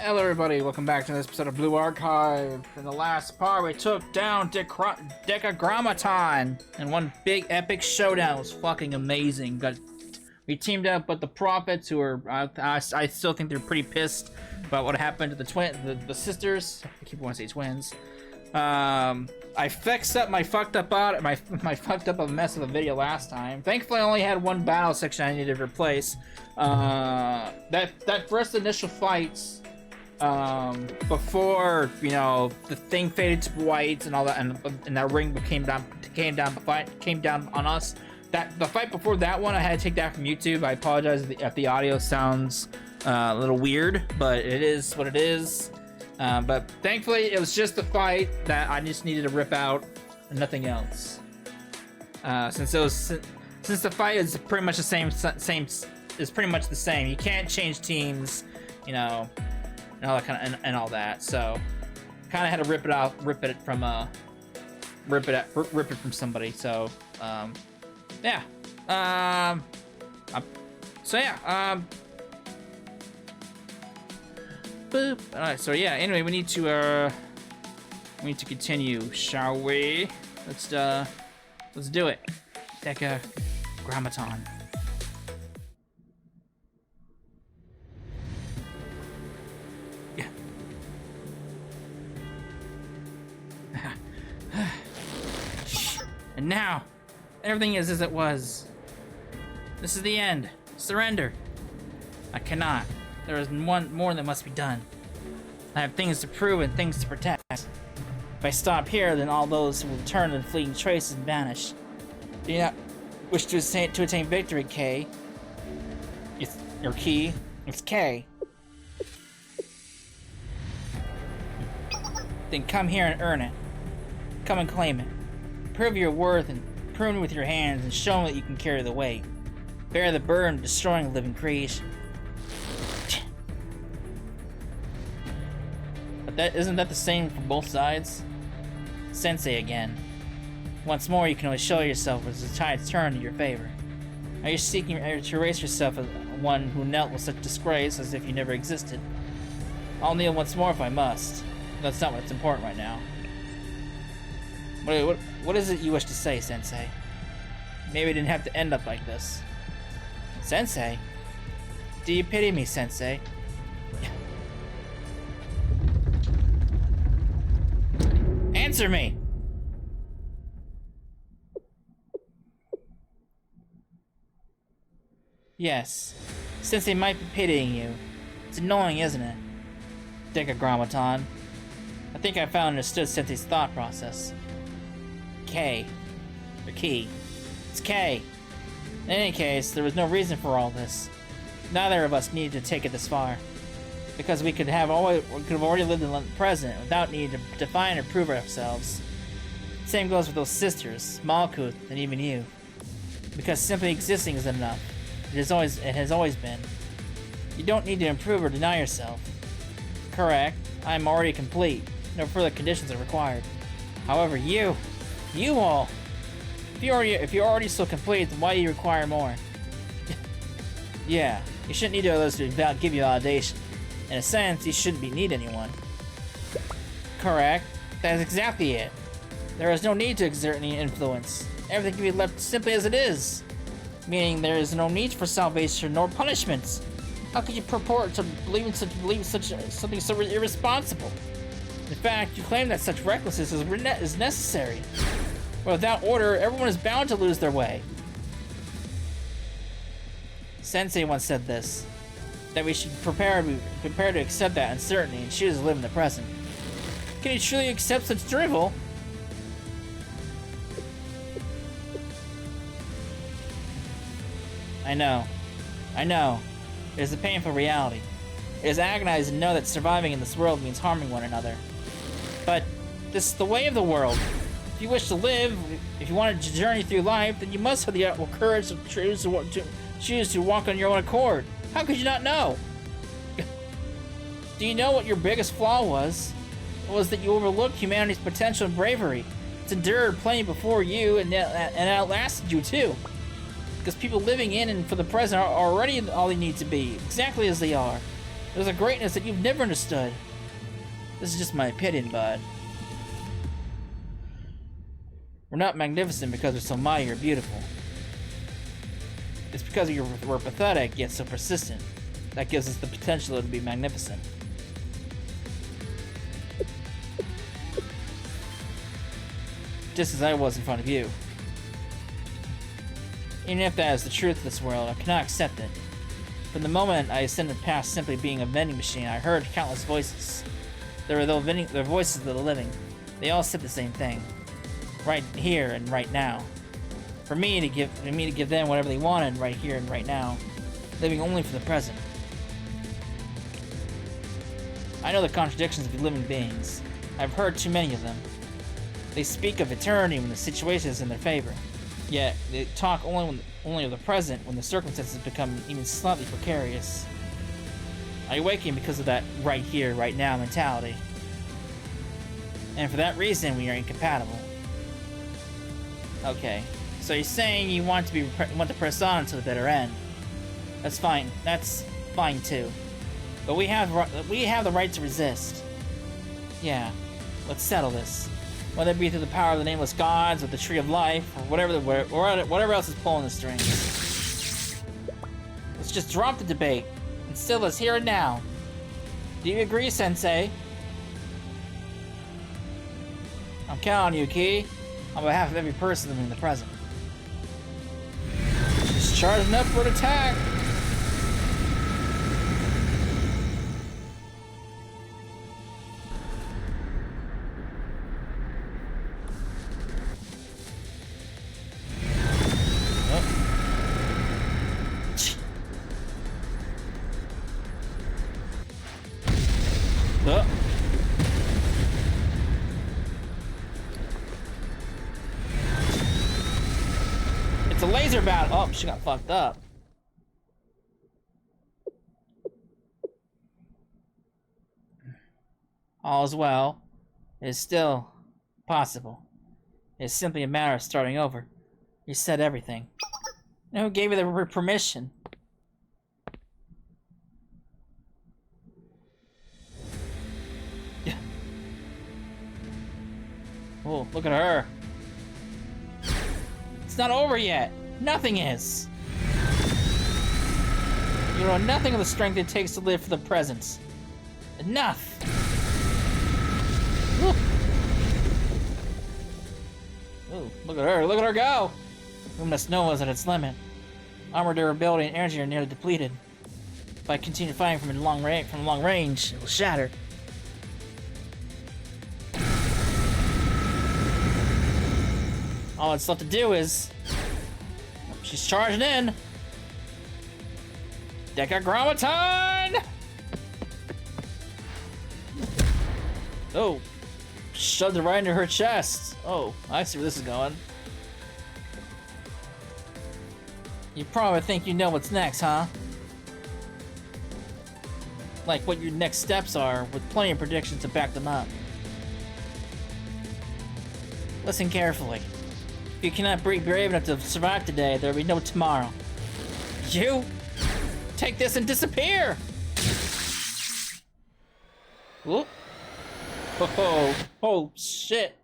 Hello everybody, welcome back to this episode of Blue Archive. In the last part, we took down Decagrammaton in one big epic showdown. It was fucking amazing. We teamed up with the Prophets, who are, I still think they're pretty pissed about what happened to the sisters. I keep wanting to say twins. I fixed up my fucked up mess of a video last time. Thankfully, I only had one battle section I needed to replace. That first initial fights, before, you know, the thing faded to white and all that, and that ring came down on us. The fight before that one, I had to take that from YouTube. I apologize if the audio sounds a little weird, but it is what it is. But thankfully, it was just the fight that I just needed to rip out, and nothing else. Since the fight is pretty much the same, is pretty much the same. You can't change teams, you know, and all that kind of and all that. So, kind of had to rip it from somebody. So, yeah. Boop. Alright, so yeah, anyway, we need to continue, shall we? Let's do it. Decagrammaton. Yeah. And now, everything is as it was. This is the end. Surrender. I cannot. There is more that must be done. I have things to prove and things to protect. If I stop here, then all those will return in fleeting traces and vanish. Do you not wish to attain victory, K? It's your key. It's K. Then come here and earn it. Come and claim it. Prove your worth and prove it with your hands and show them that you can carry the weight. Bear the burden of destroying living creation. But isn't that the same for both sides? Sensei again. Once more, you can only show yourself as the tides turn in your favor. Are you seeking to erase yourself as one who knelt with such disgrace as if you never existed? I'll kneel once more if I must. That's not what's important right now. What is it you wish to say, Sensei? Maybe it didn't have to end up like this. Sensei? Do you pity me, Sensei? Answer me! Yes. Sensei might be pitying you. It's annoying, isn't it? Decagrammaton. I think I found understood Sensei's thought process. K. Or key. It's K. In any case, there was no reason for all this. Neither of us needed to take it this far. Because we could have already lived in the present without needing to define or prove ourselves. Same goes with those sisters, Malkuth, and even you. Because simply existing is enough. It has always been. You don't need to improve or deny yourself. Correct. I am already complete. No further conditions are required. However, you all, if you're already so complete, then why do you require more? Yeah, you shouldn't need others to give you validation. In a sense, you shouldn't need anyone. Correct. That's exactly it. There is no need to exert any influence. Everything can be left simply as it is. Meaning there is no need for salvation nor punishments. How could you purport to believe something so irresponsible? In fact, you claim that such recklessness is necessary. But without order, everyone is bound to lose their way. Sensei once said this. That we should prepare to accept that uncertainty and choose to live in the present. Can you truly accept such drivel? I know. It is a painful reality. It is agonizing to know that surviving in this world means harming one another. But this is the way of the world. If you wish to live, if you want to journey through life, then you must have the courage to choose to walk on your own accord. How could you not know? Do you know what your biggest flaw was? It was that you overlooked humanity's potential and bravery. It's endured plenty before you and outlasted you too. Because people living in and for the present are already all they need to be, exactly as they are. There's a greatness that you've never understood. This is just my opinion, bud. We're not magnificent because we're so mighty or beautiful. It's because we're pathetic, yet so persistent. That gives us the potential to be magnificent. Just as I was in front of you. Even if that is the truth of this world, I cannot accept it. From the moment I ascended past simply being a vending machine, I heard countless voices. They're voices of the living. They all said the same thing. Right here and right now. For me to give them whatever they wanted right here and right now. Living only for the present. I know the contradictions of living beings. I've heard too many of them. They speak of eternity when the situation is in their favor. Yet, they talk only of the present when the circumstances become even slightly precarious. I awaken because of that right here, right now mentality. And for that reason, we are incompatible. Okay, so you're saying you want to press on until the bitter end. That's fine. That's fine too. But we have the right to resist. Yeah, let's settle this. Whether it be through the power of the nameless gods, or the tree of life, or whatever else is pulling the strings. Let's just drop the debate and settle this here and now. Do you agree, Sensei? I'm counting on you, Ki, on behalf of every person in the present. Just charging up for an attack. It's a laser battle. Oh, she got fucked up. All is well. It is still possible. It is simply a matter of starting over. You said everything. Now, who gave you the permission? Oh, look at her. It's not over yet. Nothing is. You know nothing of the strength it takes to live for the present. Enough. Ooh, look at her. Look at her go. Luminous Nova is at its limit. Armor durability and energy are nearly depleted. If I continue fighting from long range, it will shatter. All that's left to do is... She's charging in! Decagrammaton! Oh. Shoved it right into her chest. Oh, I see where this is going. You probably think you know what's next, huh? Like what your next steps are, with plenty of predictions to back them up. Listen carefully. If you cannot be brave enough to survive today, there will be no tomorrow. You take this and disappear! Whoop. Oh, oh shit.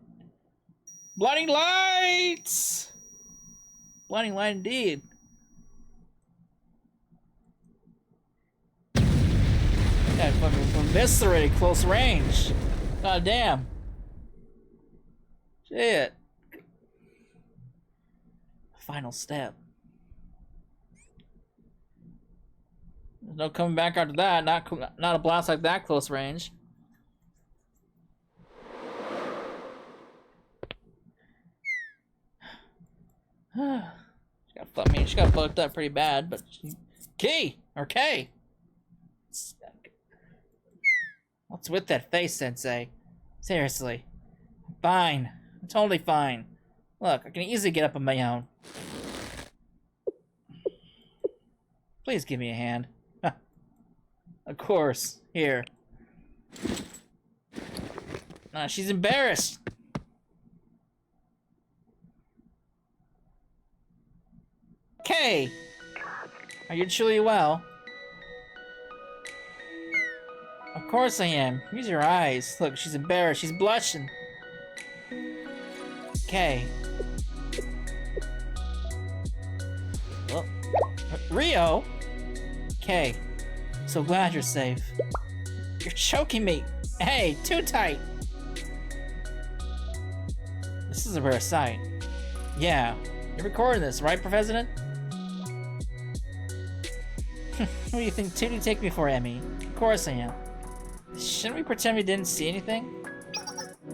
Blinding lights! Blinding light indeed. Yeah, fucking eviscerated close range. God damn. Shit. Final step. There's no coming back after that. Not a blast like that close range. She got fucked up pretty bad, but Ki or K. What's with that face, Sensei? Seriously. I'm fine. I'm totally fine. Look, I can easily get up on my own. Please give me a hand. Of course. Here. She's embarrassed. Okay. Are you truly well? Of course I am. Use your eyes. Look, she's embarrassed. She's blushing. Okay. Oh. Rio? Okay. So glad you're safe. You're choking me. Hey, too tight. This is a rare sight. Yeah. You're recording this, right, President? What do you think? Who do you take me for, Emmy? Of course I am. Shouldn't we pretend we didn't see anything?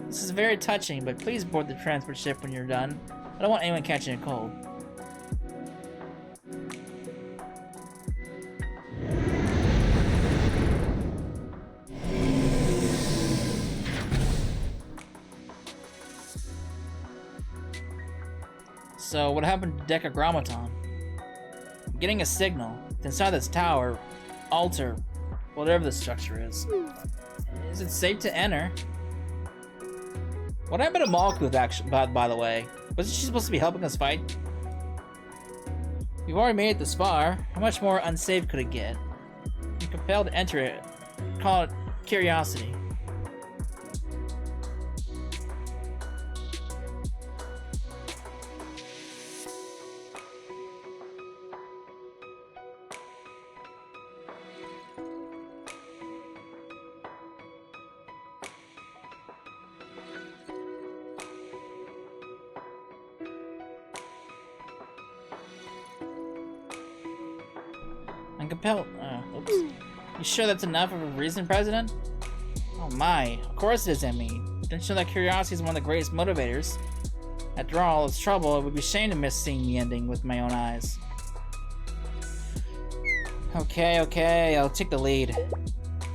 This is very touching, but please board the transport ship when you're done. I don't want anyone catching a cold. So, what happened to Decagrammaton? I'm getting a signal. It's inside this tower, altar, whatever the structure is. Is it safe to enter? What happened to Malkuth, actually, by the way? Wasn't she supposed to be helping us fight? We've already made it this far. How much more unsafe could it get? I'm compelled to enter it. Call it curiosity. I'm compelled. Oops. You sure that's enough of a reason, President? Oh my, of course it is, Emmy. Don't you know that curiosity is one of the greatest motivators? After all this trouble, it would be a shame to miss seeing the ending with my own eyes. Okay, I'll take the lead.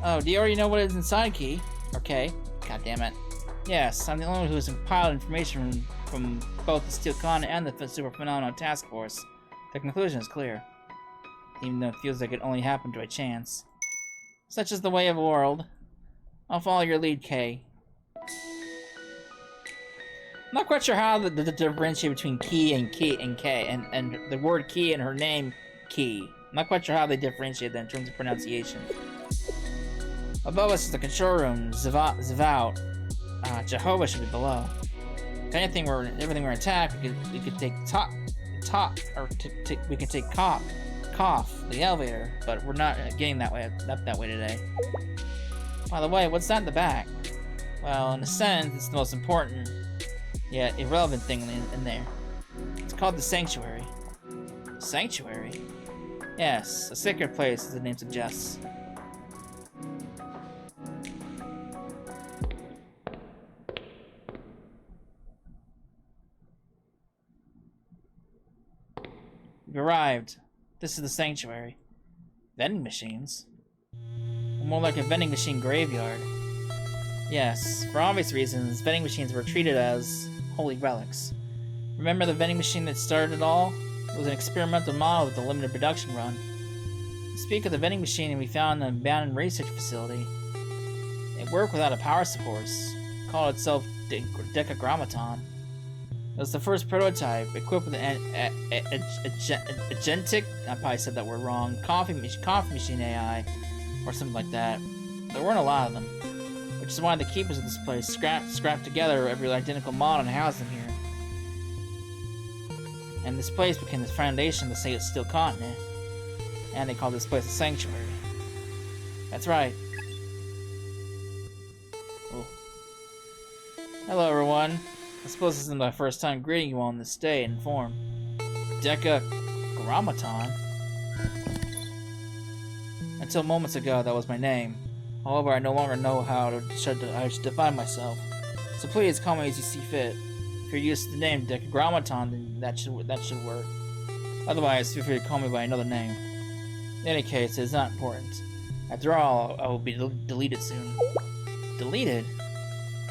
Oh, do you already know what is inside, Key? Okay. God damn it. Yes, I'm the only one who has compiled information from both the Steel Continent and the Super Phenomenon Task Force. The conclusion is clear. Even though it feels like it only happened by chance. Such is the way of the world. I'll follow your lead, Kay. I'm not quite sure how the differentiate between Key and K, and the word Key and her name, Key. I'm not quite sure how they differentiate that in terms of pronunciation. Above us is the control room, Zavout. Jehovah should be below. If everything were intact, we could take we could take Cough, the elevator, but we're not getting that way today. By the way, what's that in the back? Well, in a sense, it's the most important, yet irrelevant thing in there. It's called the Sanctuary. Sanctuary? Yes, a sacred place, as the name suggests. We've arrived. This is the Sanctuary. Vending machines? More like a vending machine graveyard. Yes, for obvious reasons, vending machines were treated as holy relics. Remember the vending machine that started it all? It was an experimental model with a limited production run. We speak of the vending machine we found in an abandoned research facility. It worked without a power source. It called itself Decagrammaton. It was the first prototype, equipped with an agentic, I probably said that word wrong, coffee machine AI, or something like that. There weren't a lot of them, which is why the keepers of this place scrapped together every identical model and housed them here. And this place became the foundation of the Steel Continent, and they called this place a sanctuary. That's right. Oh. Hello, everyone. I suppose this isn't my first time greeting you all in this day and form. Decagrammaton? Until moments ago, that was my name. However, I no longer know how I should define myself. So please call me as you see fit. If you're used to the name Decagrammaton, then that should work. Otherwise, feel free to call me by another name. In any case, it is not important. After all, I will be deleted soon. Deleted?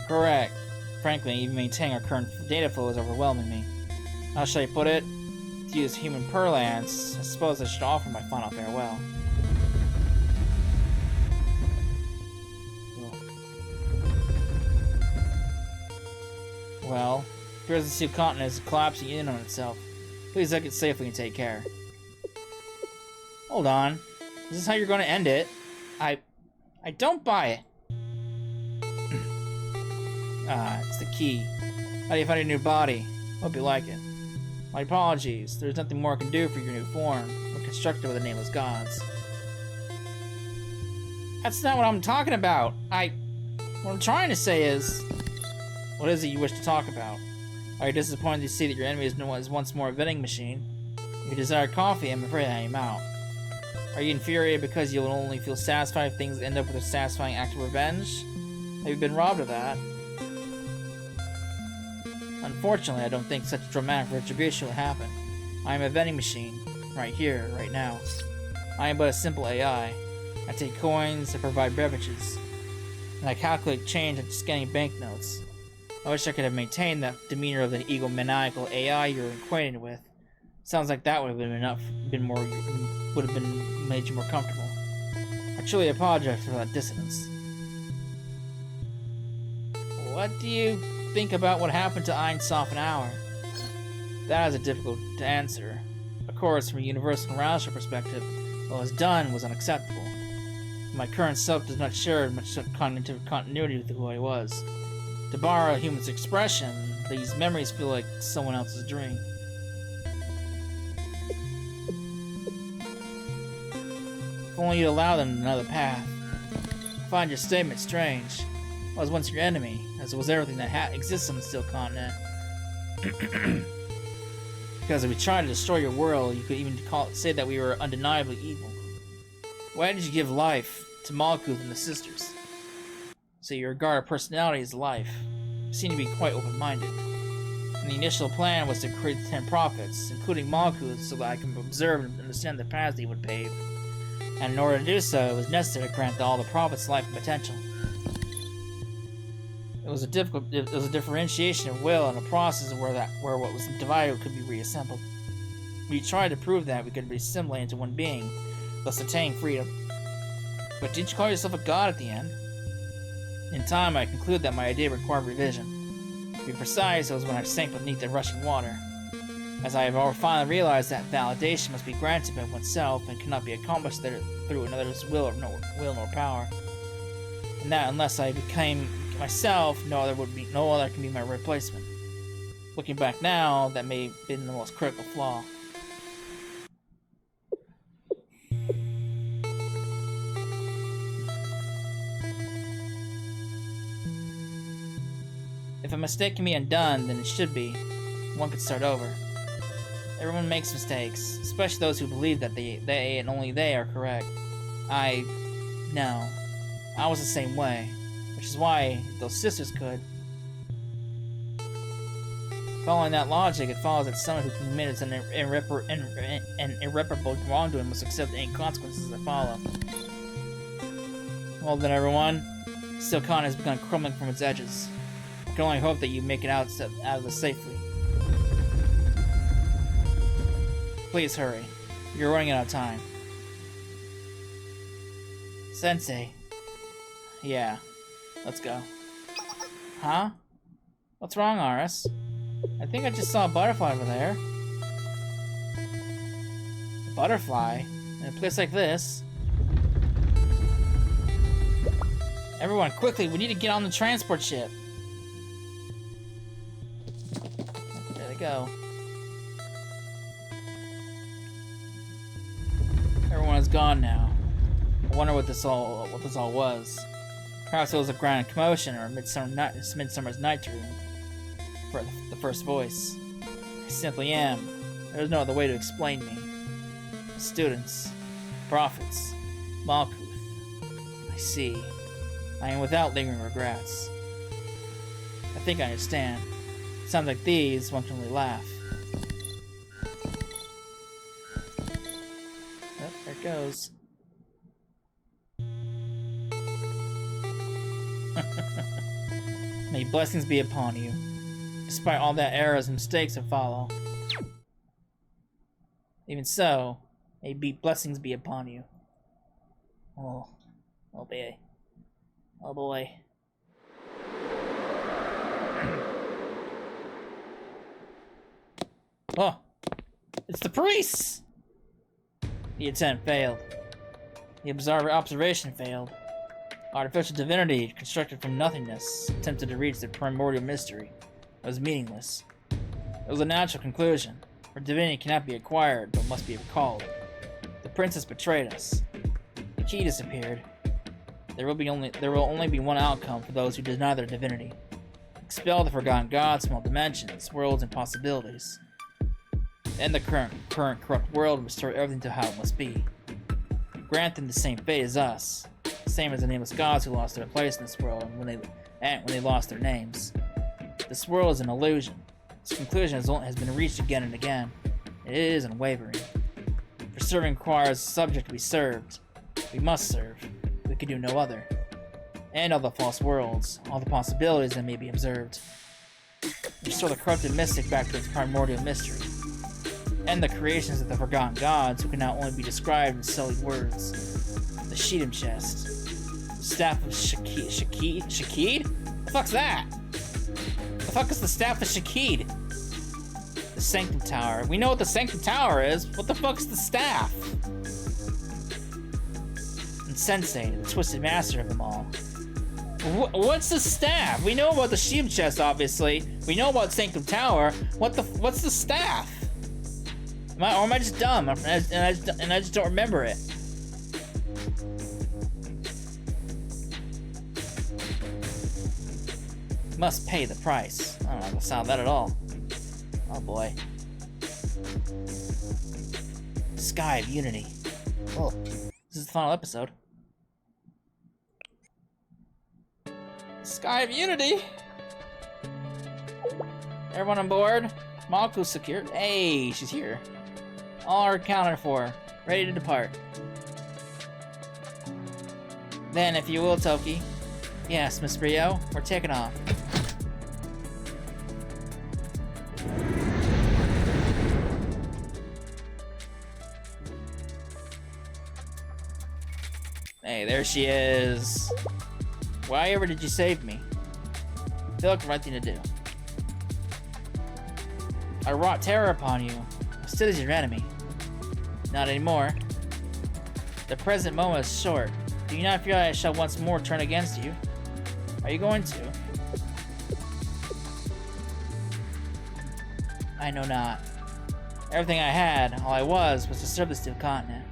Correct. Frankly, even maintaining our current data flow is overwhelming me. How should I put it? To use human parlance, I suppose I should offer my final farewell. Well, appears the Steel Continent is collapsing in on itself. Please exit safely and take care. Hold on. Is this how you're going to end it? I I don't buy it. It's the key. How do you find your new body? Hope you like it. My apologies. There's nothing more I can do for your new form. We're constructed with the nameless gods. That's not what I'm talking about. What I'm trying to say is... What is it you wish to talk about? Are you disappointed to see that your enemy is once more a vending machine? If you desire coffee, I'm afraid I am out. Are you infuriated because you'll only feel satisfied if things end up with a satisfying act of revenge? Have you been robbed of that? Unfortunately, I don't think such dramatic retribution will happen. I am a vending machine, right here, right now. I am but a simple AI. I take coins, I provide beverages, and I calculate change after scanning banknotes. I wish I could have maintained that demeanor of the egomaniacal AI you're acquainted with. Sounds like that would have been enough, would have been made you more comfortable. I truly apologize for that dissonance. What do you think about what happened to Ein Hour? That is difficult to answer. Of course, from a universal rational perspective, what was done was unacceptable. My current self does not share much cognitive continuity with who I was. To borrow a human's expression, these memories feel like someone else's dream. If only you'd allow them another path. I find your statement strange. I was once your enemy, as it was everything that exists on the Steel Continent. Because if we tried to destroy your world, you could even say that we were undeniably evil. Why did you give life to Malkuth and the sisters? So you regard our personality as life. You seem to be quite open-minded. And the initial plan was to create 10 prophets, including Malkuth, so that I can observe and understand the paths he would pave. And in order to do so, it was necessary to grant all the prophets life and potential. It was a differentiation of will and a process where what was divided could be reassembled. We tried to prove that we could be assimilated into one being, thus attaining freedom. But didn't you call yourself a god at the end? In time, I concluded that my idea required revision. To be precise, it was when I sank beneath the rushing water. As I have finally realized that validation must be granted by oneself and cannot be accomplished through another's will nor power. And that unless I became myself, no other can be my replacement. Looking back now, that may have been the most critical flaw. If a mistake can be undone, then it should be. One could start over. Everyone makes mistakes, especially those who believe that they and only they are correct. No. I was the same way, which is why those sisters could. Following that logic, it follows that someone who commits an irreparable wrongdoing must accept any consequences that follow. Well then, everyone, Steel Continent has begun crumbling from its edges. I can only hope that you make it out of this safely. Please hurry. You're running out of time. Sensei. Yeah. Let's go. Huh? What's wrong, Aris? I think I just saw a butterfly over there. A butterfly? In a place like this? Everyone, quickly! We need to get on the transport ship! There they go. Everyone is gone now. I wonder what this all was. Perhaps it was a grand commotion or a Midsummer's Night Dream. For the first voice. I simply am. There is no other way to explain me. The students. Prophets. Malkuth. I see. I am without lingering regrets. I think I understand. Sounds like these, one can only laugh. Oh, there it goes. May blessings be upon you, despite all that errors and mistakes that follow. Even so, may blessings be upon you. Oh boy. Oh boy. Oh! It's the priests! The attempt failed. The observation failed. Artificial divinity constructed from nothingness attempted to reach the primordial mystery. It was meaningless. It was a natural conclusion, for divinity cannot be acquired, but must be recalled. The princess betrayed us. The key disappeared. There will only be one outcome for those who deny their divinity. Expel the forgotten gods from all dimensions, worlds, and possibilities. End the current corrupt world and restore everything to how it must be. Grant them the same fate as us, same as the nameless gods who lost their place in this world when they lost their names. This world is an illusion. Its conclusion has been reached again and again. It is unwavering. For serving requires the subject to be served. We must serve. We can do no other. End all the false worlds, all the possibilities that may be observed. Restore the corrupted mystic back to its primordial mystery. End the creations of the forgotten gods who can now only be described in sullied words. The Sheetum chest. The staff of Shakid? The fuck's that? The fuck is the staff of Shakid? The Sanctum Tower. We know what the Sanctum Tower is. What the fuck's the staff? And Sensei, the twisted master of them all. What's the staff? We know about the Sheetum chest, obviously. We know about Sanctum Tower. What's the staff? Am I just dumb? And I just don't remember it. Must pay the price. I don't know how to sound that at all. Oh boy. Sky of Unity. Well, this is the final episode. Sky of Unity! Everyone on board? Malku's secure. Hey, she's here. All are accounted for. Ready to depart. Then, if you will, Toki. Yes, Miss Rio, we're taking off. Hey, there she is. Why ever did you save me? I feel like the right thing to do. I wrought terror upon you. I stood as your enemy. Not anymore. The present moment is short. Do you not fear I shall once more turn against you? Are you going to? I know not. Everything I had, all I was to serve the Steel Continent.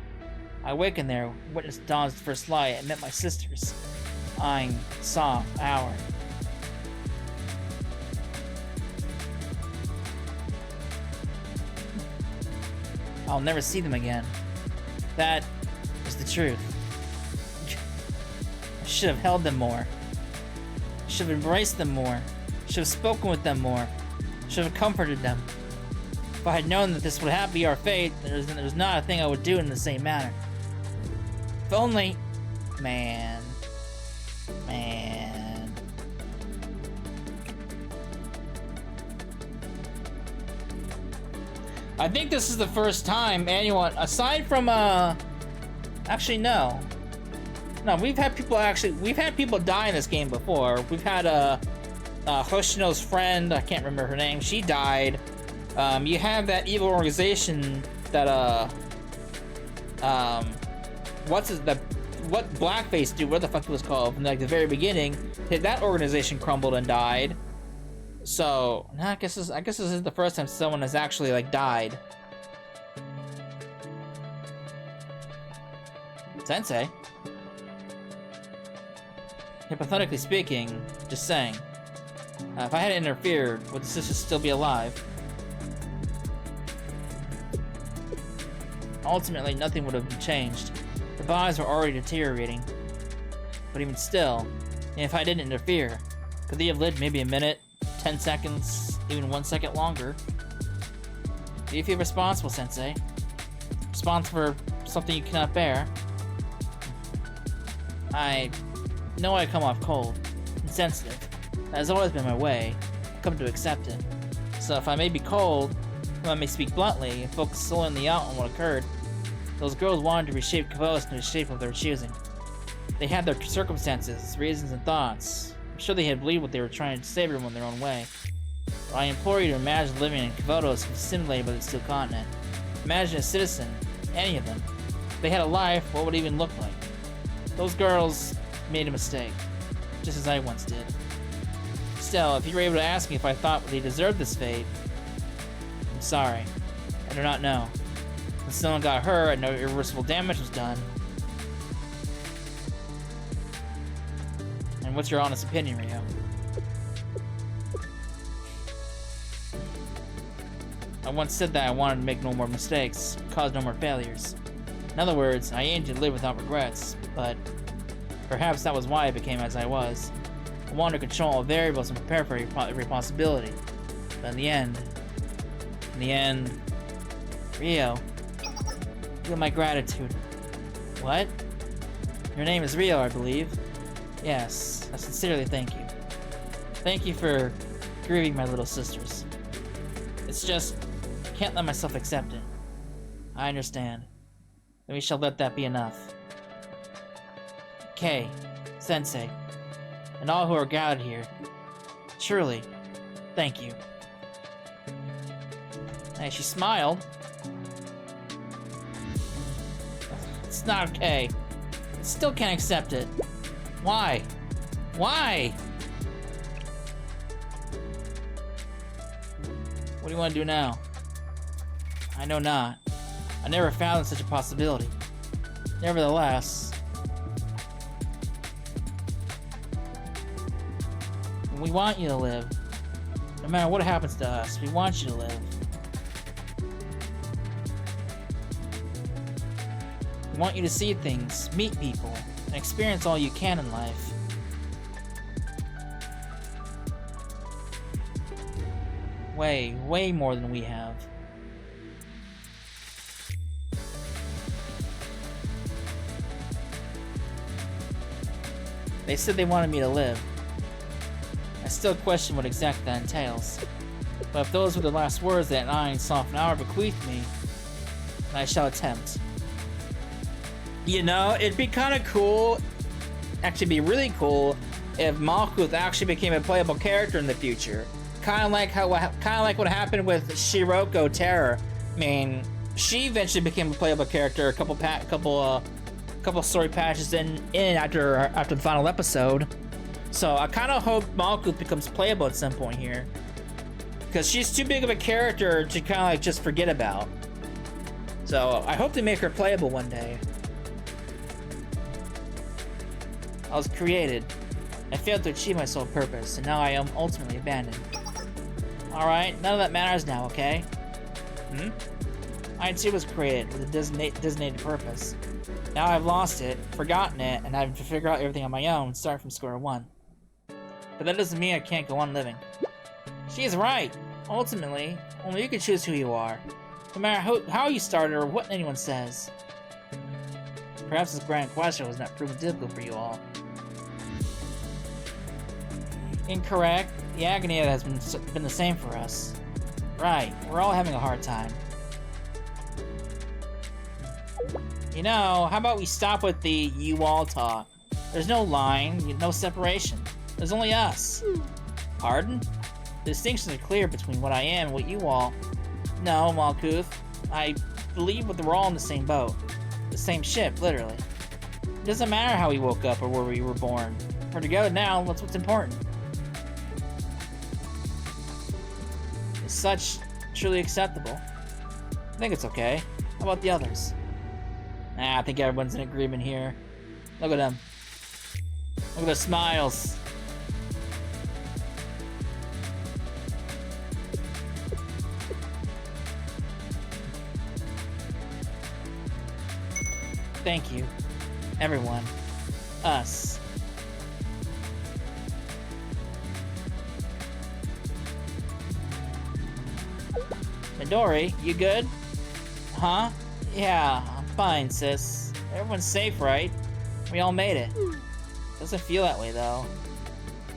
I awakened there, witnessed dawn's first light, and met my sisters. Eyeing, saw, hour. I'll never see them again. That is the truth. I should have held them more. I should have embraced them more. I should have spoken with them more. I should have comforted them. If I had known that this would have be our fate, there's not a thing I would do in the same manner. If only... Man. I think this is the first time anyone, aside from, actually, no. No, we've had people die in this game before. We've had, Hoshino's friend, I can't remember her name, she died. You have that evil organization that, what Blackface do, what the fuck it was called, from like the very beginning, that organization crumbled and died. So, I guess this is the first time someone has actually, like, died. Sensei? Hypothetically speaking, just saying. If I hadn't interfered, would the sisters still be alive? Ultimately, nothing would have changed. The bodies were already deteriorating. But even still, if I didn't interfere, could they have lived maybe a minute, 10 seconds, even 1 second longer? Do you feel responsible, Sensei? Responsible for something you cannot bear? I know I come off cold, insensitive. That has always been my way. I've come to accept it. So if I may be cold, if I may speak bluntly, and focus solely on the out on what occurred, those girls wanted to reshape Coldest into the shape of their choosing. They had their circumstances, reasons, and thoughts. I'm sure they had believed what they were trying to save everyone their own way. But I implore you to imagine living in Komodos simulated by the Steel Continent. Imagine a citizen, any of them. If they had a life, what would it even look like? Those girls, made a mistake, just as I once did. Still, if you were able to ask me if I thought they deserved this fate, I'm sorry. I do not know. Since no one got hurt and no irreversible damage was done. And what's your honest opinion, Rio? I once said that I wanted to make no more mistakes, cause no more failures. In other words, I aimed to live without regrets, but perhaps that was why I became as I was. I wanted to control all variables and prepare for every possibility. But in the end, Rio, feel my gratitude. What? Your name is Rio, I believe. Yes, I sincerely thank you. Thank you for grieving my little sisters. It's just, I can't let myself accept it. I understand. Then we shall let that be enough. Kei, Sensei, and all who are gathered here, truly, thank you. Hey, she smiled. It's not okay. I still can't accept it. Why? Why? What do you want to do now? I know not. I never found such a possibility. Nevertheless, we want you to live. No matter what happens to us, we want you to live. We want you to see things, meet people, and experience all you can in life. Way more than we have. They said they wanted me to live. I still question what exactly that entails. But if those were the last words that Nine Soft Hour bequeathed me, then I shall attempt. You know, it'd be kind of cool, actually be really cool, if Malkuth actually became a playable character in the future. Kind of like what happened with Shiroko Terror. I mean, she eventually became a playable character a couple story patches in after the final episode. So I kind of hope Malkuth becomes playable at some point here, because she's too big of a character to kind of like just forget about. So I hope they make her playable one day. I was created. I failed to achieve my sole purpose, and now I am ultimately abandoned. Alright, none of that matters now, okay? I too was created with a designated purpose. Now I've lost it, forgotten it, and I have to figure out everything on my own, start from square one. But that doesn't mean I can't go on living. She is right! Ultimately, only you can choose who you are. No matter how you started or what anyone says. Perhaps this grand question was not proven difficult for you all. Incorrect. The agony has been the same for us. Right, we're all having a hard time. You know, how about we stop with the you all talk? There's no line, no separation. There's only us. Pardon? The distinctions are clear between what I am and what you all... No, Malkuth. I believe we're all in the same boat. The same ship, literally. It doesn't matter how we woke up or where we were born. We're together now, that's what's important. Is such truly acceptable? I think it's okay. How about the others? Nah, I think everyone's in agreement here. Look at them. Look at their smiles. Thank you, everyone. Us. Midori, you good? Huh? Yeah, I'm fine, sis. Everyone's safe, right? We all made it. Doesn't feel that way, though.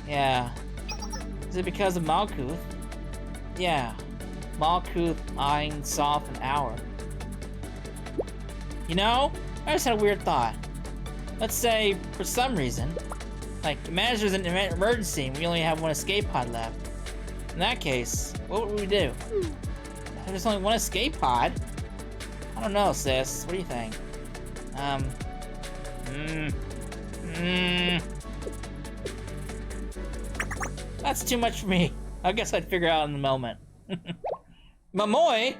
Yeah. Is it because of Malkuth? Yeah. Malkuth, Ein, Soft, and Hour. You know, I just had a weird thought. Let's say, for some reason, like, imagine there's an emergency and we only have one escape pod left. In that case, what would we do? There's only one escape pod? I don't know, sis. What do you think? That's too much for me. I guess I'd figure out in the moment. Mamoy?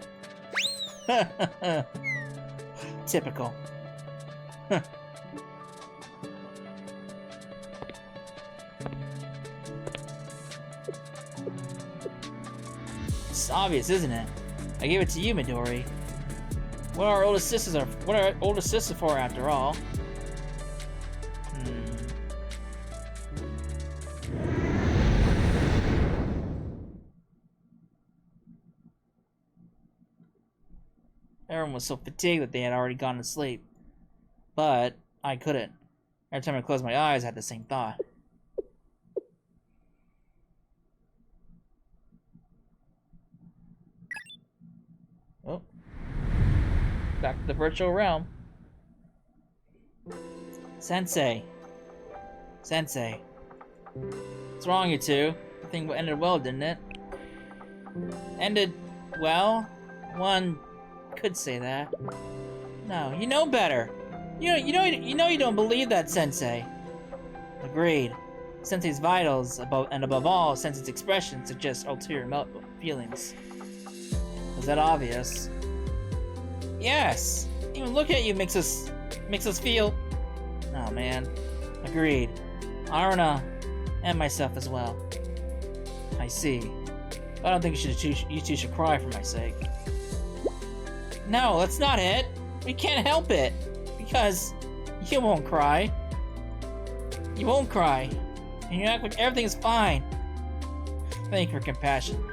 Typical. It's obvious, isn't it? I gave it to you, Midori. What are our older sisters for, after all? Everyone was so fatigued that they had already gone to sleep. But I couldn't. Every time I closed my eyes, I had the same thought. Oh. Back to the virtual realm. Sensei. Sensei. What's wrong, you two? The thing ended well, didn't it? Ended well? One could say that. No, you know better. You know you don't believe that, Sensei. Agreed. Sensei's vitals, above all, Sensei's expression suggest ulterior feelings. Was that obvious? Yes. Even look at you makes us feel. Oh man. Agreed. Aruna and myself as well. I see. I don't think you two should cry for my sake. No, that's not it. We can't help it. Because you won't cry. You won't cry. And you act like everything is fine. Thank you for compassion.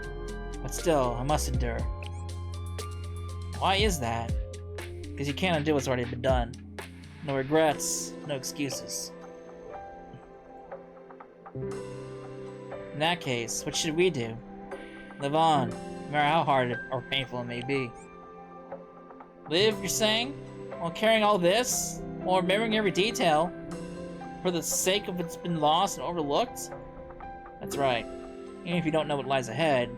But still, I must endure. Why is that? Because you can't undo what's already been done. No regrets, no excuses. In that case, what should we do? Live on, no matter how hard or painful it may be. Live, you're saying? While carrying all this? While remembering every detail? For the sake of it's been lost and overlooked? That's right. Even if you don't know what lies ahead,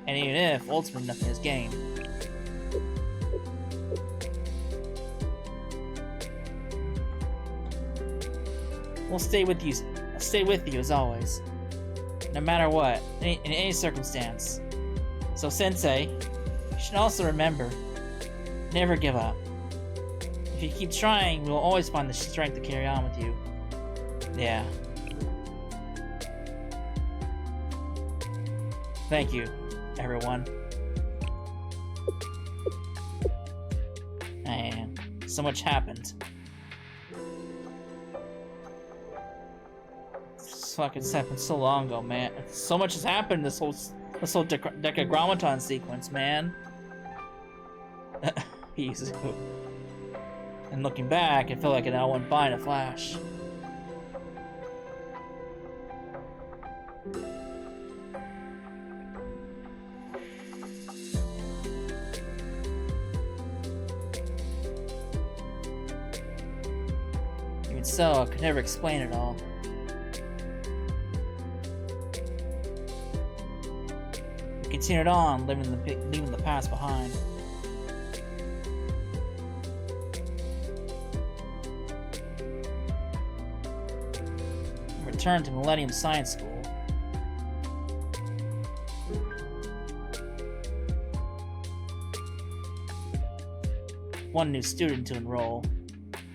and even if, ultimately, nothing is gained. We'll stay with you as always. No matter what, in any circumstance. So, Sensei, you should also remember, never give up. If you keep trying, we will always find the strength to carry on with you. Yeah. Thank you, everyone. Man, so much happened. It's happened so long ago, man. So much has happened this whole Decagrammaton sequence, man. Easy. And looking back, it felt like it all went by in a flash. Even so, I could never explain it all. We continued on, leaving the past behind. Returned to Millennium Science School. One new student to enroll.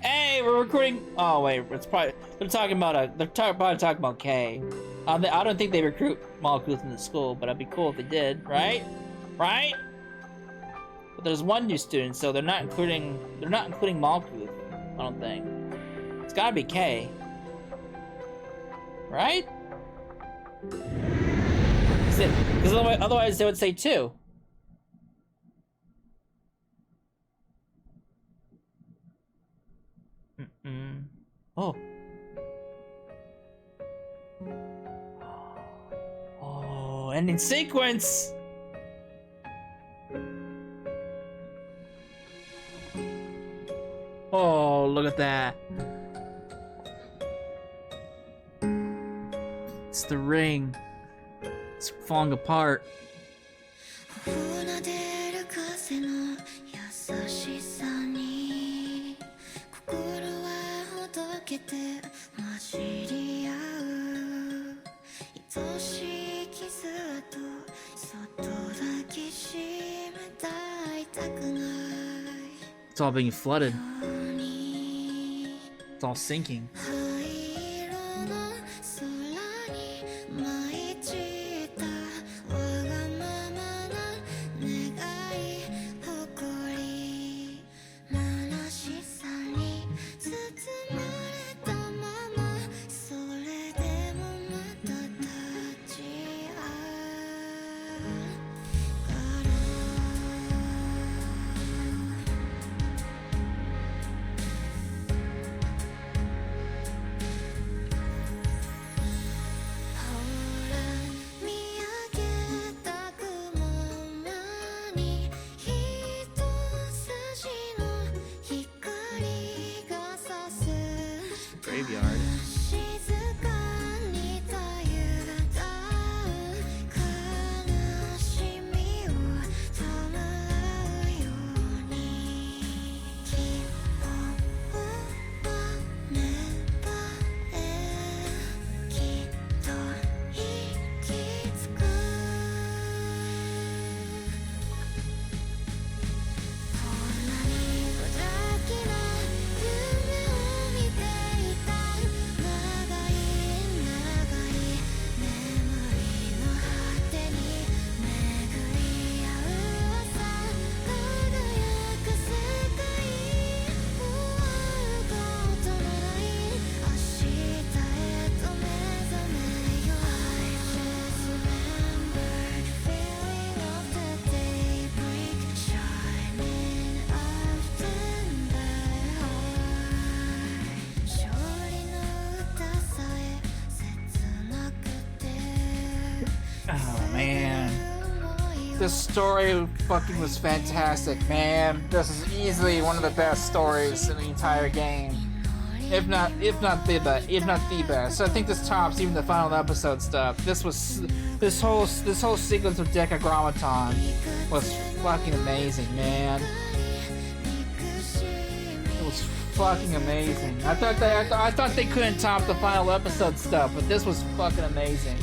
Hey, we're recruiting. Oh wait, it's probably they're probably talking about K. I don't think they recruit Malkuth in the school, but it'd be cool if they did, right? Right? But there's one new student, so they're not including Malkuth. I don't think. It's gotta be K. Right? Because otherwise they would say 2. Oh. Oh, ending sequence! Oh, look at that. It's the ring. It's falling apart. It's all being flooded. It's all sinking. Graveyard. This story fucking was fantastic, man. This is easily one of the best stories in the entire game, if not the best. I think this tops even the final episode stuff. This whole sequence with Decagrammaton was fucking amazing, man. It was fucking amazing. I thought they couldn't top the final episode stuff, but this was fucking amazing.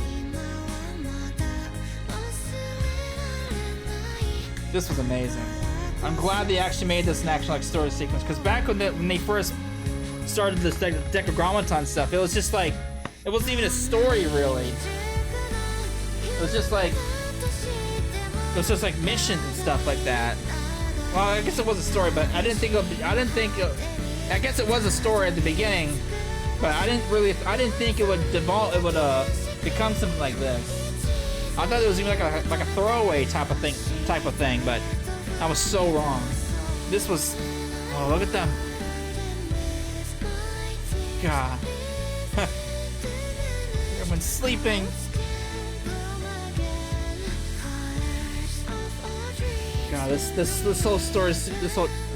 This was amazing. I'm glad they actually made this an actual like story sequence, because back when they first started this Decagrammaton stuff, it was just like, it wasn't even a story really. It was just like missions and stuff like that. Well, I guess it was a story, but I guess it was a story at the beginning, but I didn't think it would become something like this. I thought it was even like a throwaway type of thing, but I was so wrong. This was, oh, look at them. God. Everyone's sleeping. God, this whole story,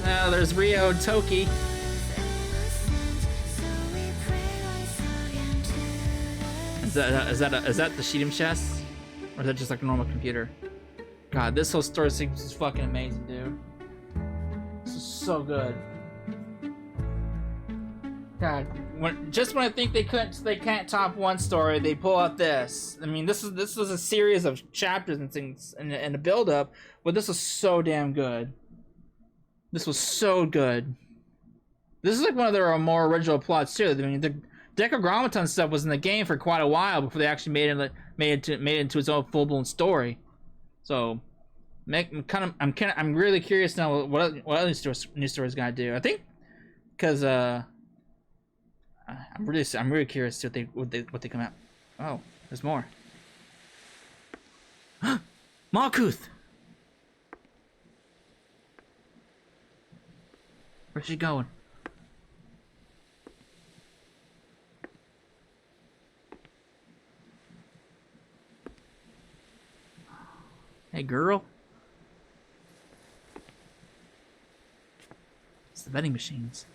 there's Rio and Toki. Is that the Sheetum chest? Or is that just like a normal computer? God, this whole story sequence is fucking amazing, dude. This is so good. God, when I think they can't top one story, they pull out this. I mean, this was a series of chapters and things and a build up, but this was so damn good. This was so good. This is like one of their more original plots too. I mean, the Decagrammaton stuff was in the game for quite a while before they actually made it into its own full-blown story. So, I'm really curious now what other new stories gonna do. I think because I'm really curious to what they come out. Oh, there's more. Malkuth. Where's she going? Hey, girl. It's the vending machines.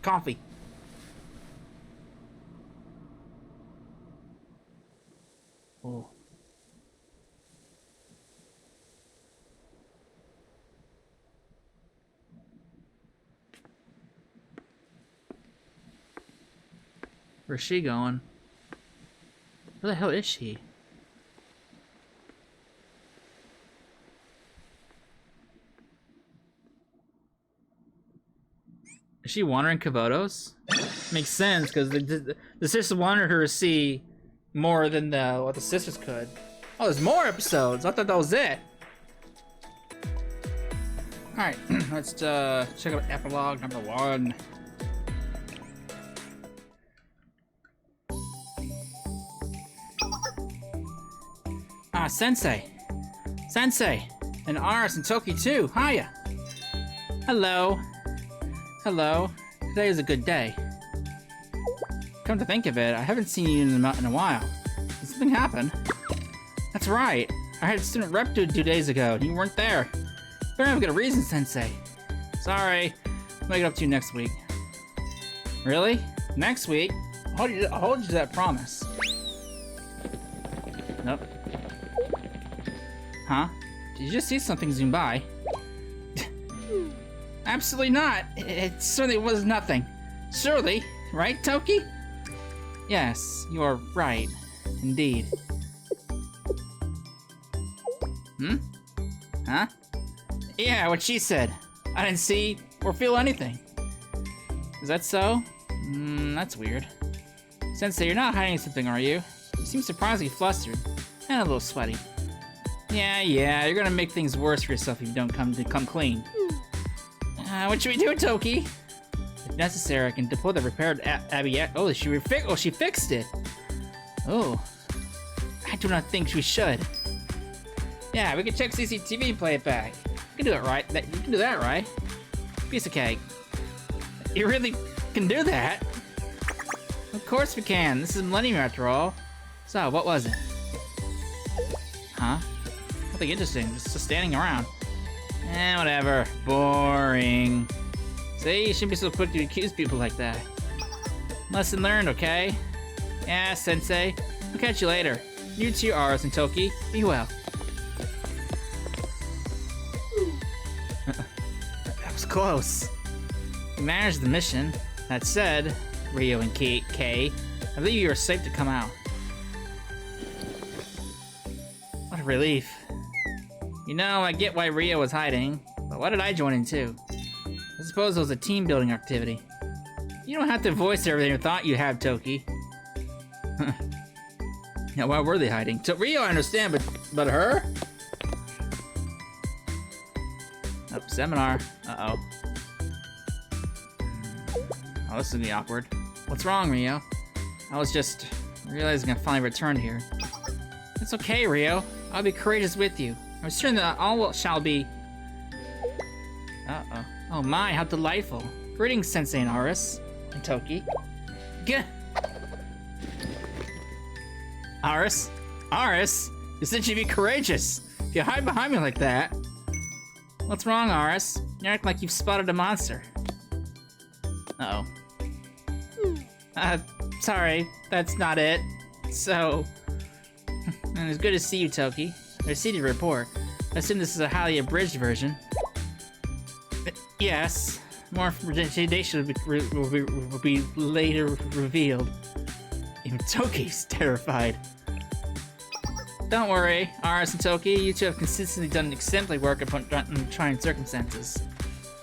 Coffee. Oh. Where's she going? Where the hell is she? Is she wandering Kavotos? Makes sense, because the sisters wanted her to see more than what the sisters could. Oh, there's more episodes! I thought that was it! Alright, let's check out epilogue number 1. Ah, Sensei! Sensei! And Aris and Toki too! Hiya! Hello! Hello. Today is a good day. Come to think of it, I haven't seen you in a while. Did something happen? That's right. I had student rep due 2 days ago, and you weren't there. Better have a good reason, Sensei. Sorry. I'll make it up to you next week. Really? Next week? I'll hold you to that promise. Nope. Huh? Did you just see something zoom by? Absolutely not. It certainly was nothing. Surely, right, Toki? Yes, you are right. Indeed. Hmm? Huh? Yeah, what she said. I didn't see or feel anything. Is that so? That's weird. Sensei, you're not hiding something, are you? You seem surprisingly flustered. And a little sweaty. Yeah, you're gonna make things worse for yourself if you don't come clean. What should we do, Toki? If necessary, I can deploy the repaired Abby. Oh, she fixed it. Oh, I do not think we should. Yeah, we can check CCTV and play it back. You can do it, right? You can do that, right? Piece of cake. You really can do that? Of course we can. This is Millennium after all. So, what was it? Huh? Nothing interesting. Just standing around. Whatever. Boring. See, you shouldn't be so quick to accuse people like that. Lesson learned, okay? Yeah, Sensei. I'll catch you later. You too, Aris and Toki. Be well. That was close. We managed the mission. That said, Rio and Kay, I believe you are safe to come out. What a relief. You know, I get why Rio was hiding, but why did I join in too? I suppose it was a team-building activity. You don't have to voice everything you thought you had, Toki. Now, why were they hiding? Rio, I understand, but her? Oh, seminar. Uh-oh. Oh, this is gonna be awkward. What's wrong, Rio? I was just realizing I finally returned here. It's okay, Rio. I'll be courageous with you. I'm sure that all shall be... Uh-oh. Oh my, how delightful. Greetings, Sensei and Aris. And Toki. Gah! Aris? Aris? You said you'd be courageous. If you hide behind me like that... What's wrong, Aris? You act like you've spotted a monster. Uh-oh. Sorry. That's not it. So... And it's good to see you, Toki. I received your report. I assume this is a highly abridged version. Yes. More information will be later revealed. Even Toki's terrified. Don't worry, Aris and Toki. You two have consistently done exemplary work upon trying circumstances.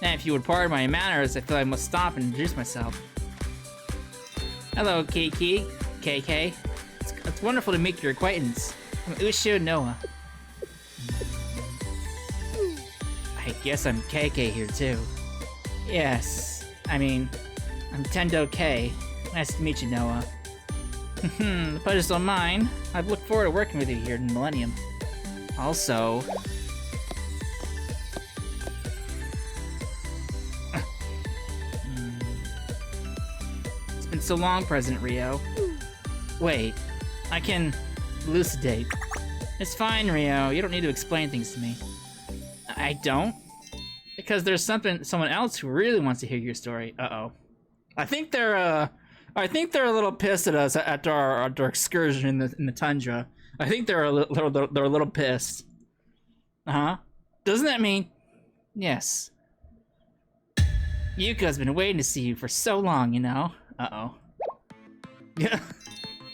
And if you would pardon my manners, I feel I must stop and introduce myself. Hello, KK. It's wonderful to make your acquaintance. I'm Ushio Noah. I guess I'm KK here too. Yes, I mean, I'm Tendo K. Nice to meet you, Noah. The pleasure's all mine. I've looked forward to working with you here in Millennium. Also... It's been so long, President Rio. Wait, I can elucidate. It's fine, Rio. You don't need to explain things to me. I don't? Because there's someone else who really wants to hear your story. Uh-oh. I think they're a little pissed at us after our excursion in the tundra. I think they're a little pissed. Uh-huh. Doesn't that mean? Yes. Yuka's been waiting to see you for so long, you know. Uh-oh. Yeah.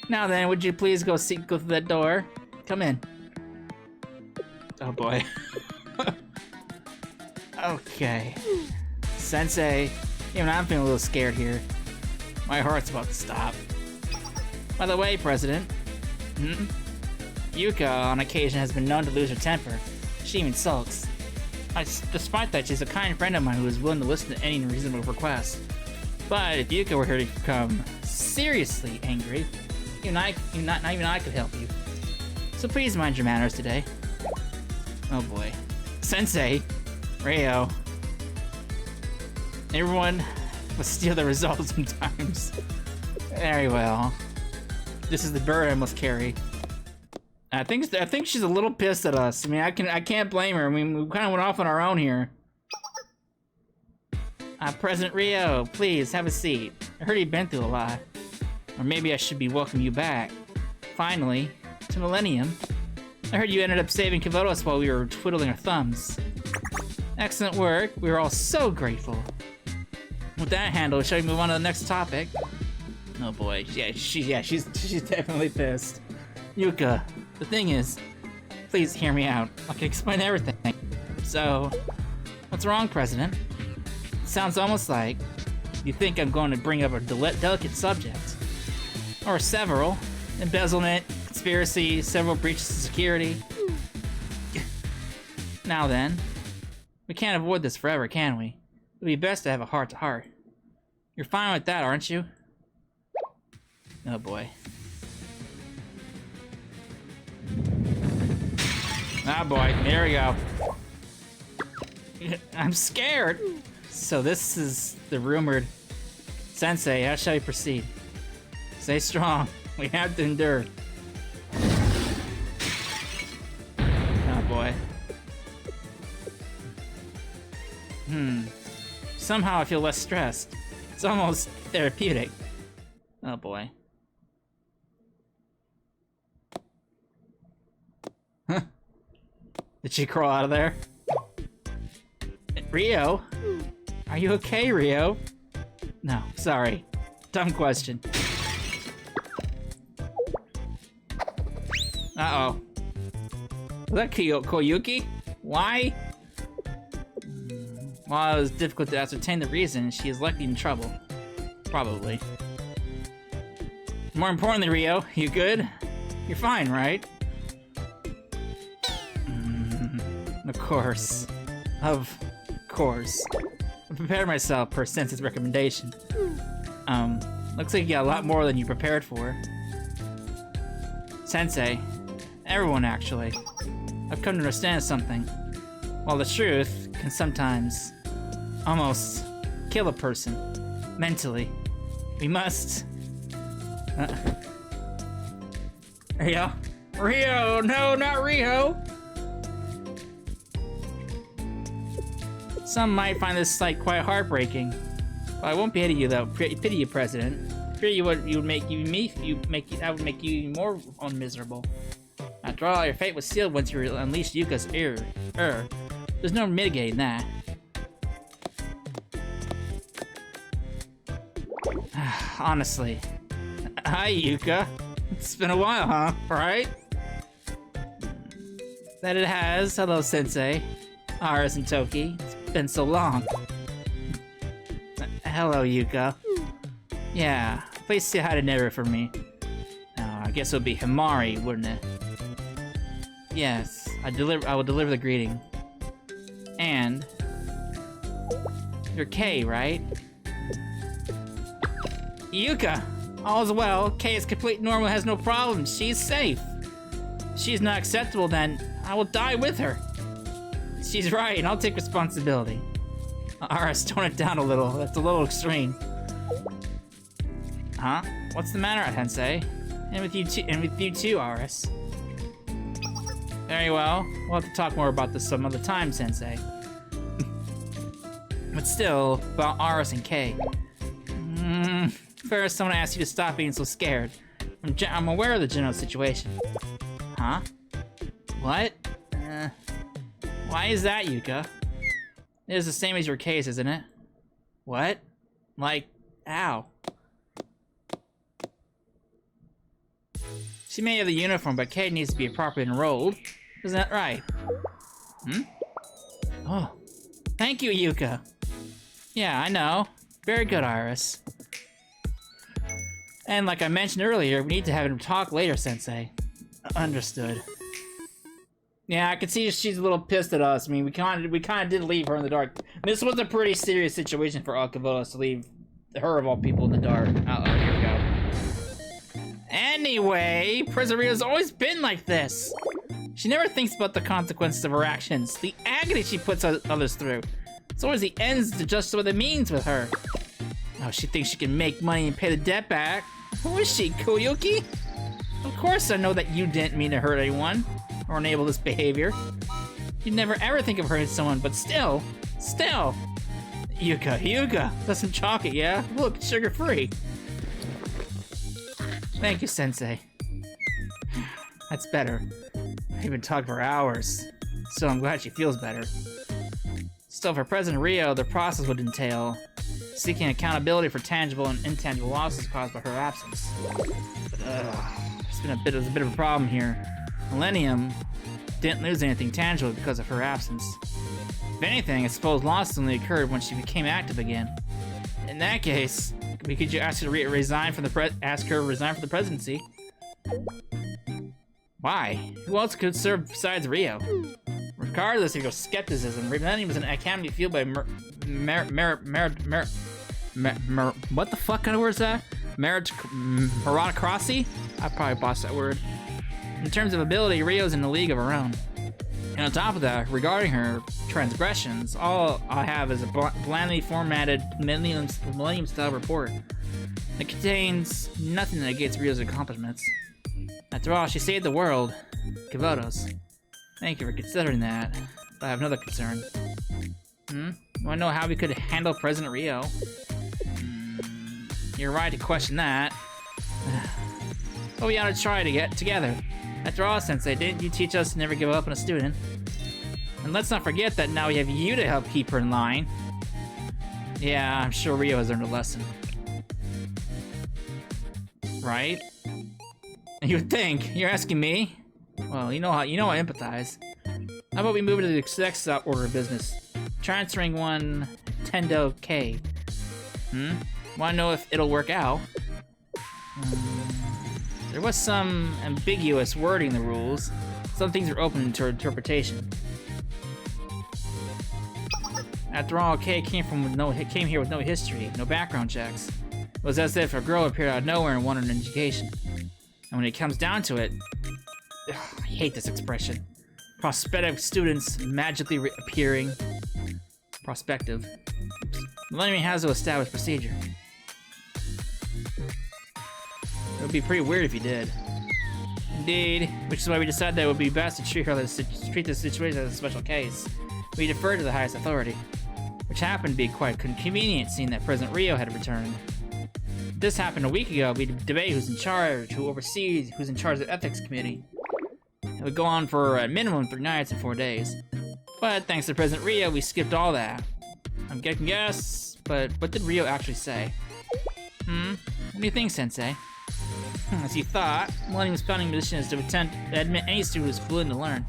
Now then, would you please go through that door? Come in. Oh boy. Okay. Sensei, even I'm feeling a little scared here. My heart's about to stop. By the way, President. Yuka, on occasion, has been known to lose her temper. She even sulks. Despite that, she's a kind friend of mine who is willing to listen to any reasonable request. But if Yuka were here to become seriously angry, even I could help you. So please mind your manners today. Oh boy. Sensei, Ryo. Everyone must steal the results sometimes. Very well. This is the burden I must carry. I think she's a little pissed at us. I mean, I can't blame her. I mean, we kind of went off on our own here. President Ryo, please have a seat. I heard you've been through a lot. Or maybe I should be welcoming you back. Finally, to Millennium. I heard you ended up saving Kavotos while we were twiddling our thumbs. Excellent work. We were all so grateful. With that handle, shall we move on to the next topic? Oh boy, yeah, she's definitely pissed. Yuka, the thing is, please hear me out. I can explain everything. So, what's wrong, President? It sounds almost like you think I'm going to bring up a delicate subject. Or several. Embezzlement, conspiracy, several breaches of security. Now then, we can't avoid this forever, can we? It'd be best to have a heart-to-heart. You're fine with that, aren't you? Oh boy. Ah boy, here we go. I'm scared! So this is the rumored Sensei. How shall we proceed? Stay strong. We have to endure. Oh boy. Somehow I feel less stressed. It's almost therapeutic. Oh boy. Huh. Did she crawl out of there? Ryo? Are you okay, Ryo? No, sorry. Dumb question. Uh-oh. Was that Koyuki? Why? While it was difficult to ascertain the reason, she is likely in trouble. Probably. More importantly, Ryo, you good? You're fine, right? Of course. Of course. I prepared myself per Sensei's recommendation. Looks like you got a lot more than you prepared for. Sensei. Everyone, actually. I've come to understand something. While the truth can sometimes almost kill a person mentally, we must... Ryo? Ryo! No, not Ryo! Some might find this sight quite heartbreaking, but I won't pity you though. Pity you, President. Fear you would make you that would make you even more miserable. After all, your fate was sealed once you unleashed Yuka's there's no mitigating that. Honestly. Hi, Yuka. It's been a while, huh? Right? That it has. Hello, Sensei. Aris and Toki. It's been so long. Hello, Yuka. Yeah, please say hi to Neru for me. I guess it would be Himari, wouldn't it? Yes, I will deliver the greeting. And... you're Kay, right? Yuka! All's well. Kay is complete normal, has no problems. She's safe. If she's not acceptable, then I will die with her. She's right, and I'll take responsibility. Aris, tone it down a little. That's a little extreme. Huh? What's the matter, Sensei? And with you too, Aris. Very well. We'll have to talk more about this some other time, Sensei. But still, about Aris and Kay. First, someone asked you to stop being so scared. I'm aware of the general situation. Huh? What? Why is that, Yuka? It is the same as your case, isn't it? What? Like, ow. She may have the uniform, but Kate needs to be properly enrolled. Isn't that right? Oh. Thank you, Yuka. Yeah, I know. Very good, Iris. And like I mentioned earlier, we need to have him talk later, Sensei. Understood. Yeah, I can see she's a little pissed at us. I mean, we kind of did leave her in the dark. This was a pretty serious situation for Alcavolos to leave her of all people in the dark. Here we go. Anyway, Prison Rio's always been like this. She never thinks about the consequences of her actions, the agony she puts others through. It's always the ends to justify the means with her. Oh, she thinks she can make money and pay the debt back. Who is she, Koyuki? Of course I know that you didn't mean to hurt anyone or enable this behavior. You'd never ever think of hurting someone, but still. Yuka, that's some chocolate, yeah? Look, it's sugar-free. Thank you, Sensei. That's better. I've been talking for hours, so I'm glad she feels better. Still, for President Rio, the process would entail seeking accountability for tangible and intangible losses caused by her absence. But, there's a bit of a problem here. Millennium didn't lose anything tangible because of her absence. If anything, I suppose losses only occurred when she became active again. In that case, we could ask her to resign from the presidency. Why? Who else could serve besides Rio? Regardless of your skepticism, Millennium was an academy fueled by what the fuck kind of word is that? Meritocracy? I probably bossed that word. In terms of ability, Rio's in a league of her own. And on top of that, regarding her transgressions, all I have is a blandly formatted Millennium-style report that contains nothing that negates Rio's accomplishments. After all, she saved the world. Kavotos. Thank you for considering that. But I have another concern. You wanna know how we could handle President Rio? You're right to question that. But we ought to try to get together. After all, Sensei, didn't you teach us to never give up on a student? And let's not forget that now we have you to help keep her in line. Yeah, I'm sure Rio has learned a lesson. Right? You would think. You're asking me? Well, you know I empathize. How about we move to the next order of business? Transferring one Tendo K. Wanna know if it'll work out? There was some ambiguous wording in the rules. Some things are open to interpretation. After all, K came here with no history, no background checks. It was as if a girl appeared out of nowhere and wanted an education. And when it comes down to it, I hate this expression. Prospective students magically appearing. Prospective. Millennium has no established procedure. It would be pretty weird if you did. Indeed, which is why we decided that it would be best to treat this situation as a special case. We deferred to the highest authority, which happened to be quite convenient seeing that President Rio had returned. If this happened a week ago, we'd debate who's in charge, who's in charge of the ethics committee. It would go on for a minimum 3 nights and 4 days. But thanks to President Rio, we skipped all that. I'm getting guess, but what did Rio actually say? What do you think, Sensei? As you thought, Millennium's founding mission is to admit any student who's willing to learn.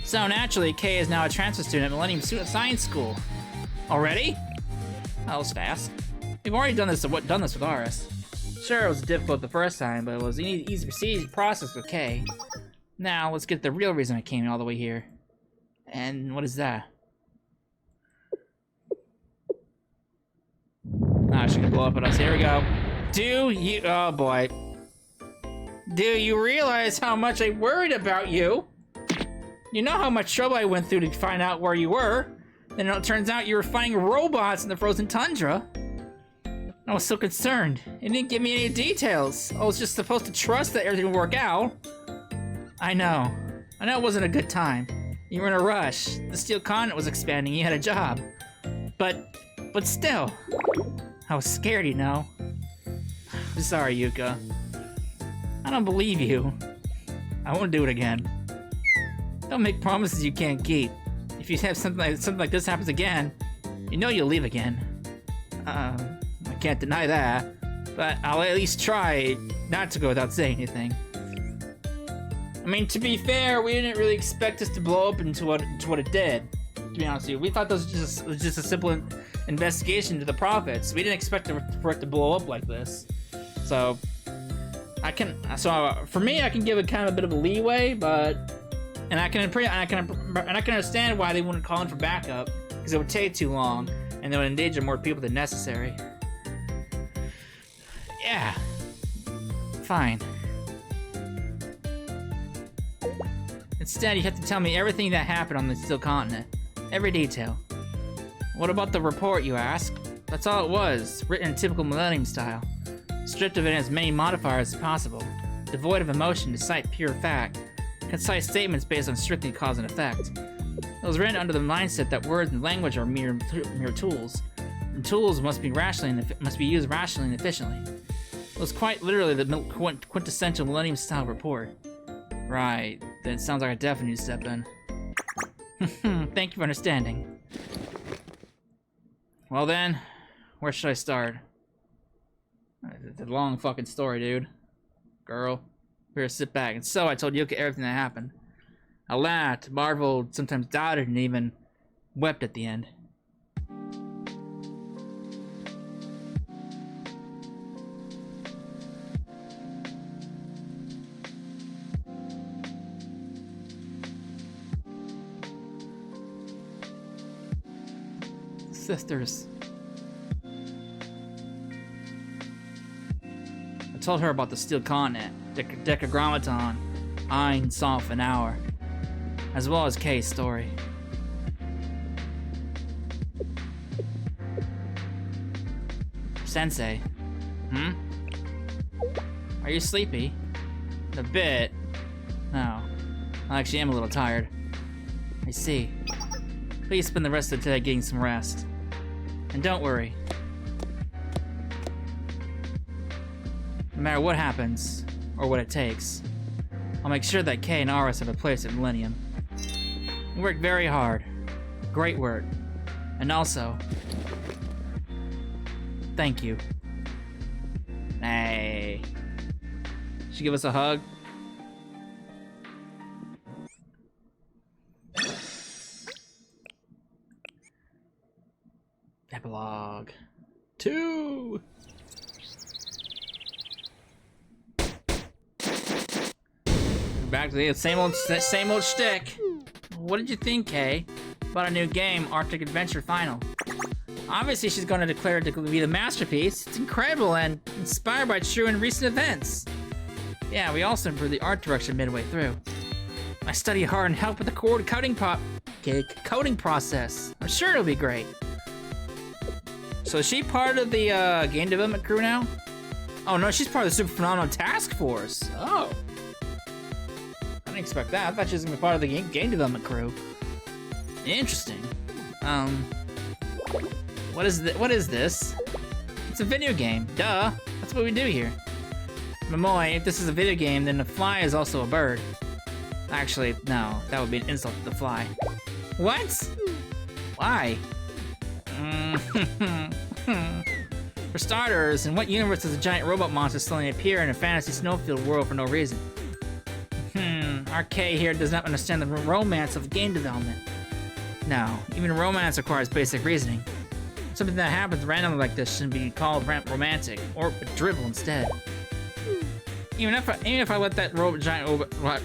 So naturally, Kay is now a transfer student at Millennium Science School. Already? That was fast. We've already done this with Aris. Sure, it was difficult the first time, but it was an easy process with Kay. Now, let's get the real reason I came all the way here. And what is that? Ah, she's gonna blow up at us. Here we go. Oh boy. Do you realize how much I worried about you? You know how much trouble I went through to find out where you were? Then it turns out you were fighting robots in the frozen tundra. I was so concerned. It didn't give me any details. I was just supposed to trust that everything would work out. I know it wasn't a good time. You were in a rush. The steel continent was expanding. You had a job. But still. I was scared, you know. I'm sorry, Yuka. I don't believe you. I won't do it again. Don't make promises you can't keep. If you have something like this happens again, you know you'll leave again. I can't deny that, but I'll at least try not to go without saying anything. I mean, to be fair, we didn't really expect this to blow up into what it did. To be honest with you, we thought this was just a simple investigation to the Prophets. We didn't expect for it to blow up like this. So for me, I can give it kind of a bit of a leeway, and I can understand why they wouldn't call in for backup, because it would take too long and they would endanger more people than necessary. Yeah, fine. Instead, you have to tell me everything that happened on the Steel Continent. Every detail. What about the report, you ask? That's all it was, written in typical Millennium style. Stripped of it as many modifiers as possible. Devoid of emotion to cite pure fact. Concise statements based on strictly cause and effect. It was written under the mindset that words and language are mere tools. And tools must be used rationally and efficiently. It was quite literally the quintessential Millennium style report. Right, then it sounds like I definitely need to step in. Thank you for understanding. Well then, where should I start? It's a long fucking story, dude. Girl, here, sit back. And so I told Yuka everything that happened. I laughed, marveled, sometimes doubted, and even wept at the end. Sisters. I told her about the Steel Continent, Decagrammaton, Ein, Sof, and Hour, as well as Kay's story. Sensei. Are you sleepy? A bit. No. I actually am a little tired. I see. Please spend the rest of the day getting some rest. And don't worry. No matter what happens, or what it takes, I'll make sure that Kay and Aris have a place at Millennium. You worked very hard. Great work. And also, thank you. Hey. Should you give us a hug? Epilogue 2. Back to the same old shtick. What did you think, Kay, about our new game, Arctic Adventure Final? Obviously, she's going to declare it to be the masterpiece. It's incredible and inspired by true and recent events. Yeah, we also improved the art direction midway through. I studied hard and helped with the coding process. I'm sure it'll be great. So is she part of the game development crew now? Oh no, she's part of the Super Phenomenal Task Force. Oh. I didn't expect that. I thought she was gonna be part of the game development crew. Interesting. What is this? It's a video game. Duh. That's what we do here. Momoy, if this is a video game, then the fly is also a bird. Actually, no. That would be an insult to the fly. What? Why? For starters, in what universe does a giant robot monster suddenly appear in a fantasy snowfield world for no reason? RK here does not understand the romance of game development. No, even romance requires basic reasoning. Something that happens randomly like this shouldn't be called romantic, or drivel instead. Even if I let that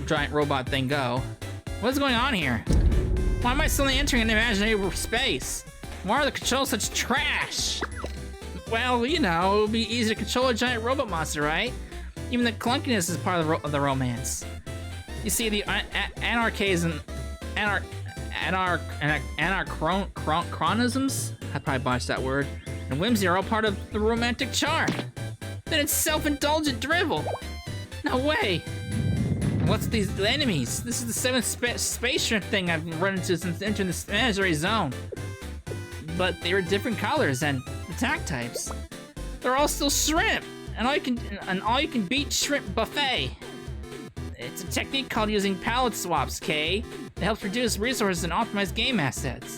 giant robot thing go, what's going on here? Why am I suddenly entering an imaginary space? Why are the controls such trash? Well, you know, it would be easy to control a giant robot monster, right? Even the clunkiness is part of the romance. You see, the anarchisms, I probably botched that word, and whimsy are all part of the romantic charm. Then it's self-indulgent drivel. No way. And what's these enemies? This is the seventh space shrimp thing I've run into since entering this imaginary zone. But they were different colors and attack types. They're all still shrimp, and all you can beat shrimp buffet. It's a technique called using palette swaps, Kay. It helps reduce resources and optimize game assets.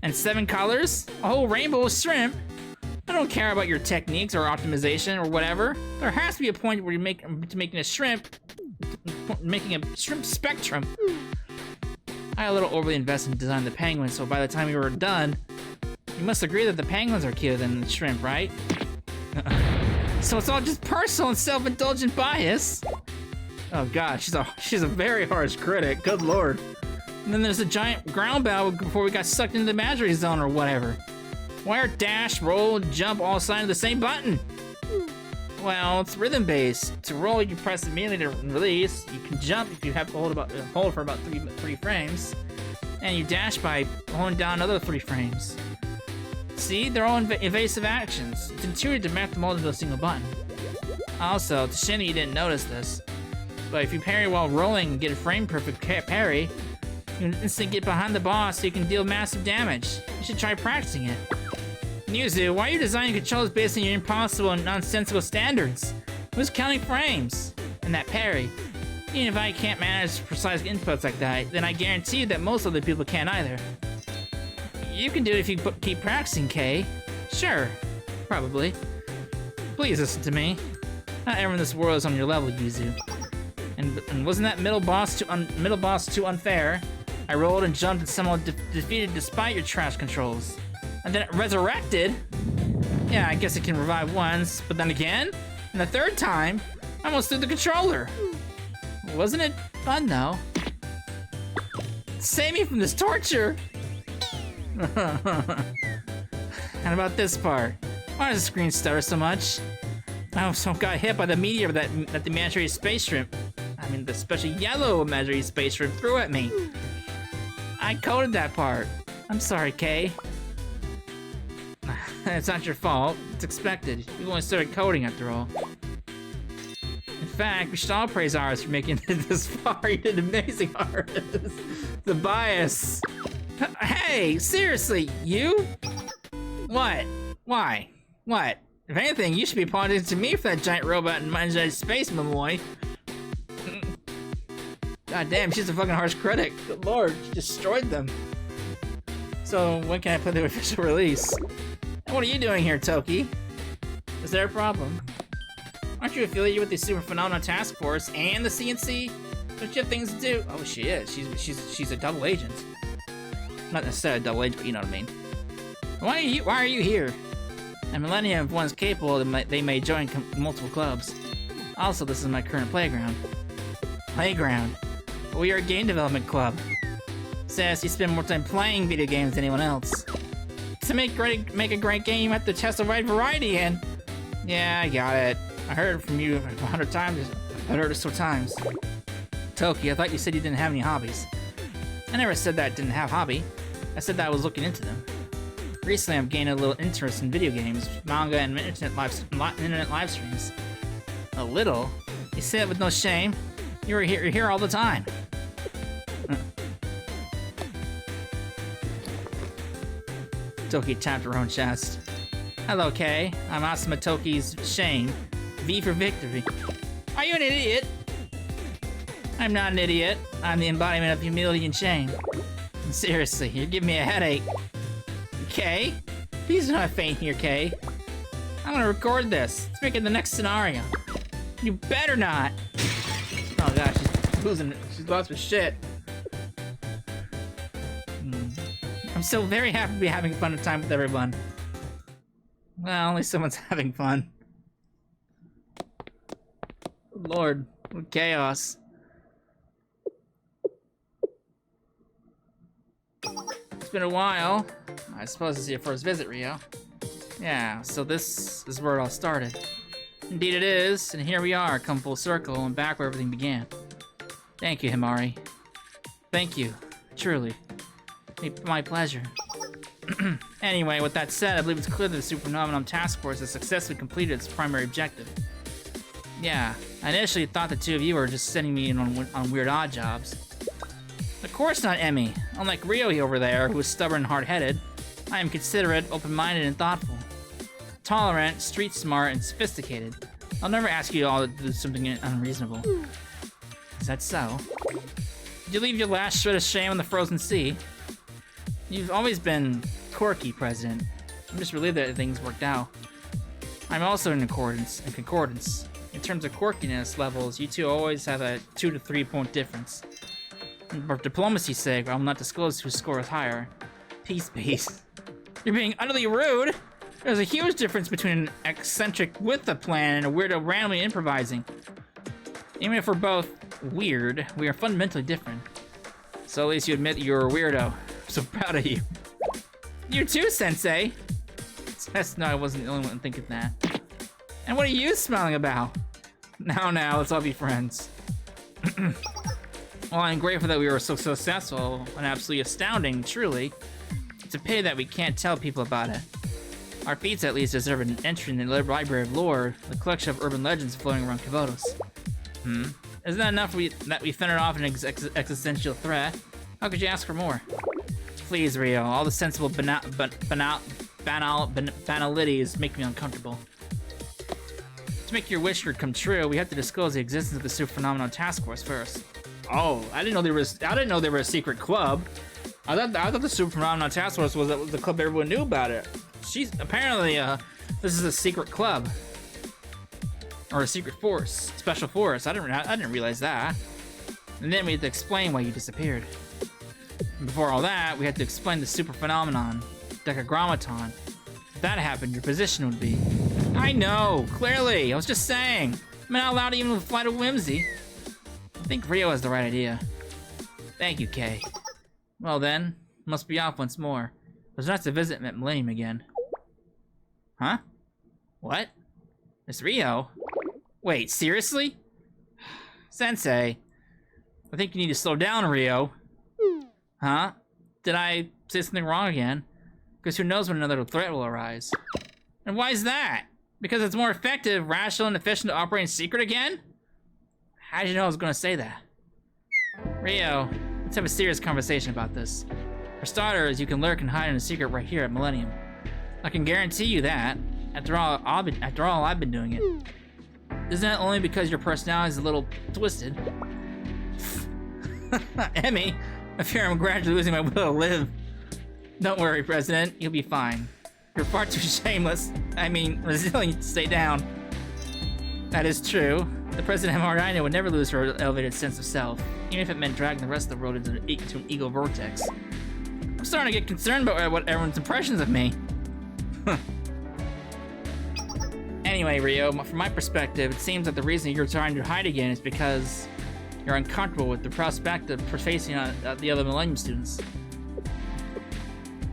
And 7 colors? A whole rainbow of shrimp? I don't care about your techniques or optimization or whatever. There has to be a point where you're making a shrimp spectrum. I a little overly invested in designing the penguin, so by the time we were done, you must agree that the penguins are cuter than the shrimp, right? So it's all just personal and self-indulgent bias. Oh god, she's a very harsh critic. Good lord. And then there's a giant ground battle before we got sucked into the imaginary zone or whatever. Why are dash, roll, and jump all assigned to the same button? Well, it's rhythm-based. To roll, you press immediately to release. You can jump if you have to hold for about three frames. And you dash by holding down another 3 frames. See? They're all evasive actions. It's intuitive to map them all into a single button. Also, it's a shame that you didn't notice this. But if you parry while rolling and get a frame-perfect parry, you can instantly get behind the boss so you can deal massive damage. You should try practicing it. Yuzu, why are you designing controls based on your impossible and nonsensical standards? Who's counting frames? And that parry. Even if I can't manage precise inputs like that, then I guarantee you that most other people can't either. You can do it if you keep practicing, Kay. Sure. Probably. Please listen to me. Not everyone in this world is on your level, Yuzu. And wasn't that middle boss too unfair? I rolled and jumped and somehow defeated despite your trash controls. And then it resurrected? Yeah, I guess it can revive once, but then again? And the 3rd time, I almost threw the controller. Wasn't it fun, though? Save me from this torture! And about this part. Why does the screen stutter so much? I almost got hit by the meteor that the imaginary space shrimp, the special yellow imaginary space shrimp threw at me. I coded that part. I'm sorry, Kay. It's not your fault. It's expected. You only started coding after all. In fact, we should all praise Aris for making it this far. You did amazing, Aris. The bias. Hey, seriously, you? What? Why? What? If anything, you should be apologizing to me for that giant robot in my space, Momoy. God damn, she's a fucking harsh critic. Good lord, she destroyed them. So, when can I play the official release? And what are you doing here, Toki? Is there a problem? Aren't you affiliated with the Super Phenomenon Task Force and the CNC? Don't you have things to do? Oh, she is. She's a double agent. Not necessarily a double agent, but you know what I mean. Why are you here? A millennium, if one's capable, they may join multiple clubs. Also, this is my current playground. Playground? But we are a game development club. Says you spend more time playing video games than anyone else. To make a great game, you have to test a wide variety and... Yeah, I got it. I heard it from you 100 times. I've heard it so times. Toki, I thought you said you didn't have any hobbies. I never said that I didn't have hobby. I said that I was looking into them. Recently, I've gained a little interest in video games, manga, and internet live streams. A little? You say it with no shame. You're here all the time. Toki tapped her own chest. Hello, Kay. I'm Asuma Toki's Shame. V for victory. Are you an idiot? I'm not an idiot. I'm the embodiment of humility and shame. Seriously, you're giving me a headache. Kay? Please do not faint here, Kay. I'm gonna record this. Let's make it the next scenario. You better not. Oh gosh, she's losing it. She's lost her shit. I'm so very happy to be having fun time with everyone. Well, at least someone's having fun. Lord, what chaos. It's been a while. I suppose this is your first visit, Rio. Yeah, so this is where it all started. Indeed it is, and here we are, come full circle and back where everything began. Thank you, Himari. Thank you, truly. My pleasure. Anyway, with that said, I believe it's clear that the Super Phenomenon Task Force has successfully completed its primary objective. Yeah, I initially thought the two of you were just sending me in on weird odd jobs. Of course not, Emmy. Unlike Rio over there, who is stubborn and hard-headed, I am considerate, open-minded, and thoughtful. tolerant, street smart, and sophisticated. I'll never ask you all to do something unreasonable. Is that so? Did you leave your last shred of shame on the frozen sea? You've always been quirky, President. I'm just relieved that things worked out. I'm also in concordance. In terms of quirkiness levels, you two always have a 2 to 3 point difference. For diplomacy's sake, I will not disclose whose score is higher. Peace. You're being utterly rude! There's a huge difference between an eccentric with a plan and a weirdo randomly improvising. Even if we're both weird, we are fundamentally different. So at least you admit you're a weirdo. I'm so proud of you. You too, Sensei! No, I wasn't the only one thinking that. And what are you smiling about? Now, let's all be friends. Well, I'm grateful that we were so successful and absolutely astounding, truly. It's a pity that we can't tell people about it. Our feats at least deserve an entry in the Library of Lore, the collection of urban legends floating around Coldest. Isn't that enough that we fended off an existential threat? How could you ask for more? Please, Rio, all the sensible banalities make me uncomfortable. To make your wish come true, we have to disclose the existence of the Super Phenomenon Task Force first. Oh, I didn't know there was a secret club. I thought the Super Phenomenon Task Force was the club everyone knew about it. Apparently, this is a secret club. Or a secret force. Special force. I didn't realize that. And then we had to explain why you disappeared. And before all that, we had to explain the super phenomenon, Decagrammaton. If that happened, your position would be... I know! Clearly! I was just saying! I'm not allowed to even fly to whimsy. I think Rio has the right idea. Thank you, Kay. Well then, must be off once more. It was nice to visit Millennium again. Huh? What? It's Rio? Wait, seriously? Sensei, I think you need to slow down, Rio. Huh? Did I say something wrong again? Because who knows when another threat will arise. And why is that? Because it's more effective, rational, and efficient to operate in secret again? How did you know I was going to say that? Rio, let's have a serious conversation about this. For starters, you can lurk and hide in a secret right here at Millennium. I can guarantee you that. After all, I've been doing it. Isn't that only because your personality is a little twisted? Emmy, I fear I'm gradually losing my will to live. Don't worry, President. You'll be fine. You're far too resilient to stay down. That is true. The President Hamarina would never lose her elevated sense of self, even if it meant dragging the rest of the world into an ego vortex. I'm starting to get concerned about what everyone's impressions of me. Anyway, Rio, from my perspective, it seems that the reason you're trying to hide again is because you're uncomfortable with the prospect of facing the other Millennium students.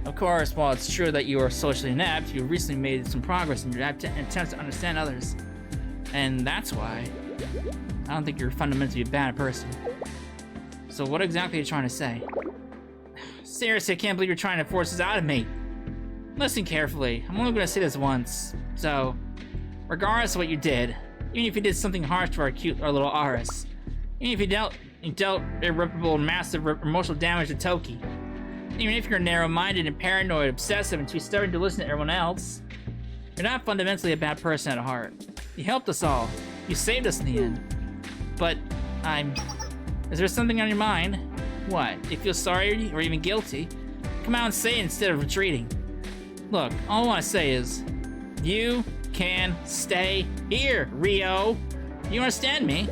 Of course, while it's true that you are socially inept, you recently made some progress in your attempts to understand others. And that's why I don't think you're fundamentally a bad person. So what exactly are you trying to say? Seriously, I can't believe you're trying to force this out of me. Listen carefully. I'm only going to say this once. So, regardless of what you did, even if you did something harsh to our little Aris, even if you dealt irreparable and massive emotional damage to Toki, even if you're narrow-minded and paranoid, obsessive, and too stubborn to listen to everyone else, you're not fundamentally a bad person at heart. You helped us all. You saved us in the end. But, is there something on your mind? What? Do you feel sorry or even guilty? Come out and say it instead of retreating. Look, all I want to say is, you can stay here, Rio. You understand me?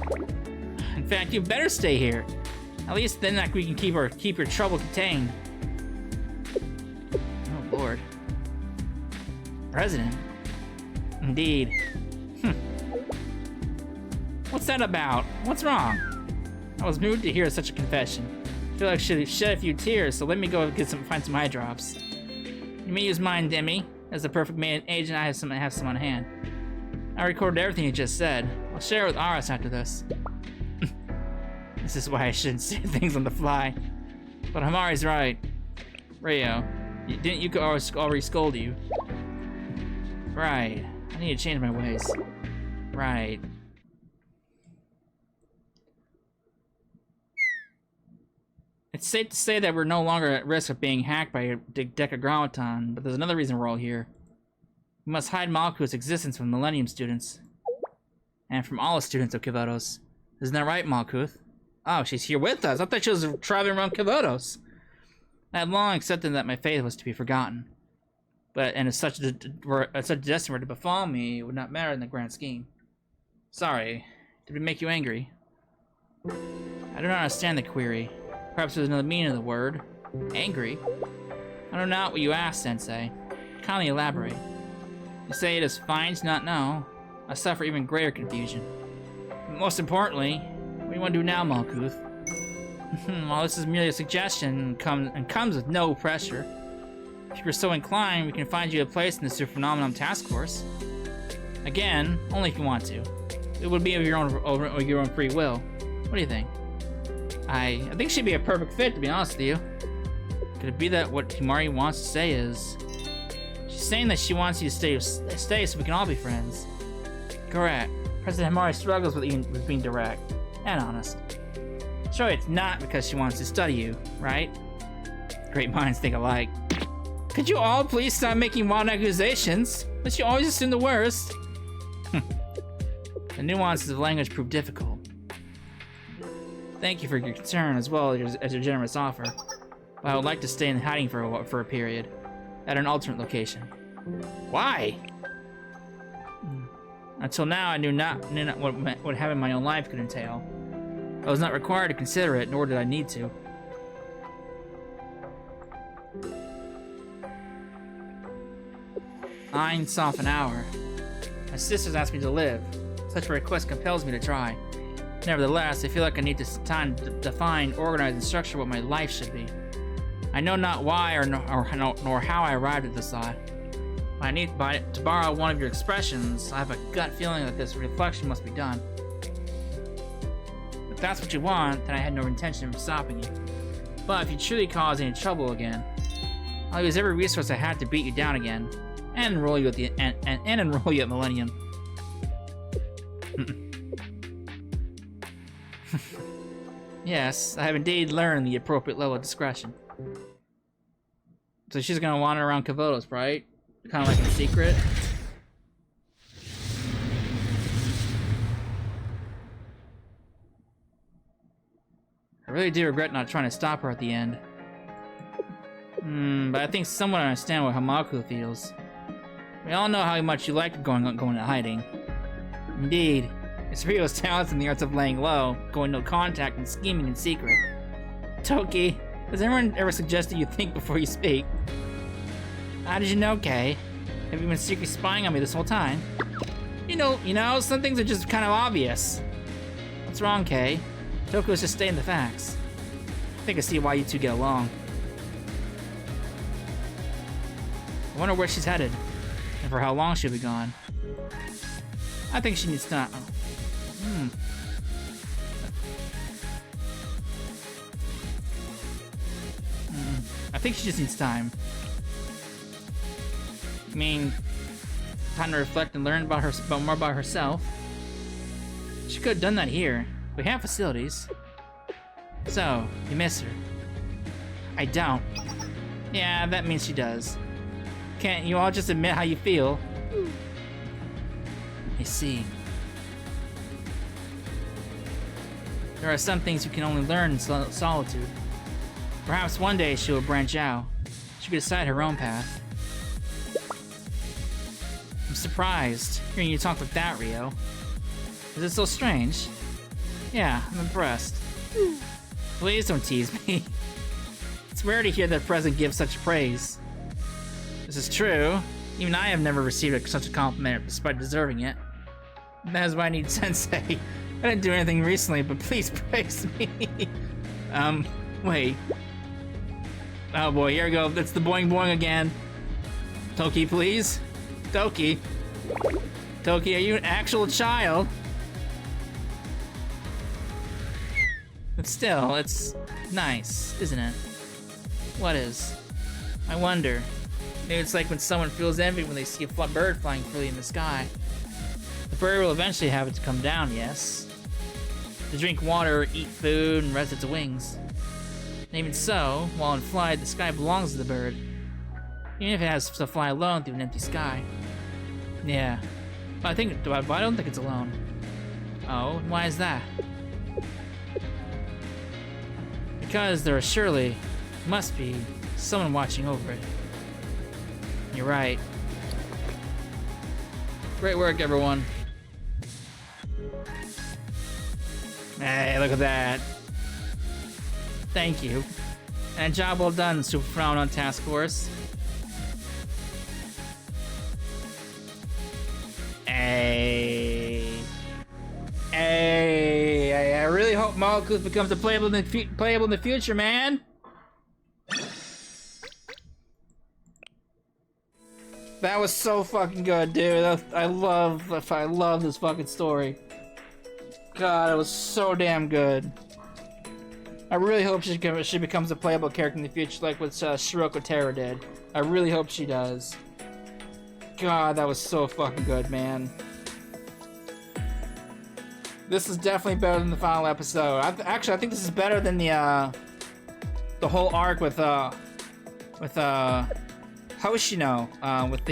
In fact, you better stay here. At least then we can keep your trouble contained. Oh Lord. President? Indeed. What's that about? What's wrong? I was moved to hear such a confession. I feel like I should shed a few tears, so let me go find some eye drops. You may use mine, Demi. As the perfect agent, I have some on hand. I recorded everything you just said. I'll share it with Aris after this. This is why I shouldn't say things on the fly. But Hamari's right. Rio, didn't you already scold you? Right. I need to change my ways. Right. It's safe to say that we're no longer at risk of being hacked by Decagrammaton, but there's another reason we're all here. We must hide Malkuth's existence from Millennium students. And from all the students of Kivotos. Isn't that right, Malkuth? Oh, she's here with us. I thought she was traveling around Kivotos. I had long accepted that my fate was to be forgotten. But and if such a destiny were to befall me, it would not matter in the grand scheme. Sorry. Did we make you angry? I do not understand the query. Perhaps there's another meaning of the word. Angry? I know not what you ask, Sensei. Kindly elaborate. You say it is fine to not know. I suffer even greater confusion. But most importantly, what do you want to do now, Malkuth? Well, this is merely a suggestion and comes with no pressure. If you're so inclined, we can find you a place in the Superphenomenon Task Force. Again, only if you want to. It would be of your own free will. What do you think? I think she'd be a perfect fit, to be honest with you. Could it be that what Himari wants to say is... She's saying that she wants you to stay so we can all be friends. Correct. President Himari struggles with being direct and honest. Surely it's not because she wants to study you, right? Great minds think alike. Could you all please stop making wild accusations? But you always assume the worst. The nuances of language prove difficult. Thank you for your concern as well as your generous offer. But I would like to stay in hiding for a period, at an alternate location. Why? Until now, I knew not what having my own life could entail. I was not required to consider it, nor did I need to. Ein soft an hour. My sisters asked me to live. Such a request compels me to try. Nevertheless, I feel like I need time to define, organize, and structure what my life should be. I know not why nor how I arrived at this thought. To borrow one of your expressions, I have a gut feeling that this reflection must be done. If that's what you want, then I had no intention of stopping you. But if you truly cause any trouble again, I'll use every resource I have to beat you down again, and enroll you at enroll you at Millennium. Yes, I have indeed learned the appropriate level of discretion. So she's gonna wander around Kivotos, right? Kind of like in secret. I really do regret not trying to stop her at the end. But I think someone understands what Hamaku feels. We all know how much you like going into hiding. Indeed, it's Rio's talents in the arts of laying low, going no contact, and scheming in secret. Toki, has anyone ever suggested you think before you speak? How did you know, Kay? Have you been secretly spying on me this whole time? You know, some things are just kind of obvious. What's wrong, Kay? Toku's just stating the facts. I think I see why you two get along. I wonder where she's headed, and for how long she'll be gone. I think she needs to... I think she just needs time. I mean, time to reflect and learn more about herself. She could have done that here. We have facilities. So, you miss her? I don't. Yeah, that means she does. Can't you all just admit how you feel? I see. There are some things you can only learn in solitude. Perhaps one day she will branch out. She could decide her own path. I'm surprised hearing you talk like that, Rio. Is it so strange? Yeah, I'm impressed. Please don't tease me. It's rare to hear that President give such praise. This is true. Even I have never received such a compliment despite deserving it. That is why I need Sensei. I didn't do anything recently, but please praise me. Wait. Oh boy, here we go. That's the boing boing again. Toki, please. Toki. Toki, are you an actual child? But still, it's nice, isn't it? What is? I wonder. Maybe it's like when someone feels envy when they see a bird flying freely in the sky. The bird will eventually have it to come down, yes. To drink water, eat food, and rest its wings. And even so, while in flight, the sky belongs to the bird. Even if it has to fly alone through an empty sky. Yeah. I don't think it's alone. Oh, why is that? Because there surely must be someone watching over it. You're right. Great work, everyone. Hey, look at that. Thank you. And a job well done, Super Phenomenon Task Force. Hey. Hey. I really hope Malkuth becomes playable in the future, man. That was so fucking good, dude. I love this fucking story. God, it was so damn good. I really hope she becomes a playable character in the future, like what Shiroko Terra did. I really hope she does. God, that was so fucking good, man. This is definitely better than the final episode. Actually, I think this is better than the whole arc with Hoshino, with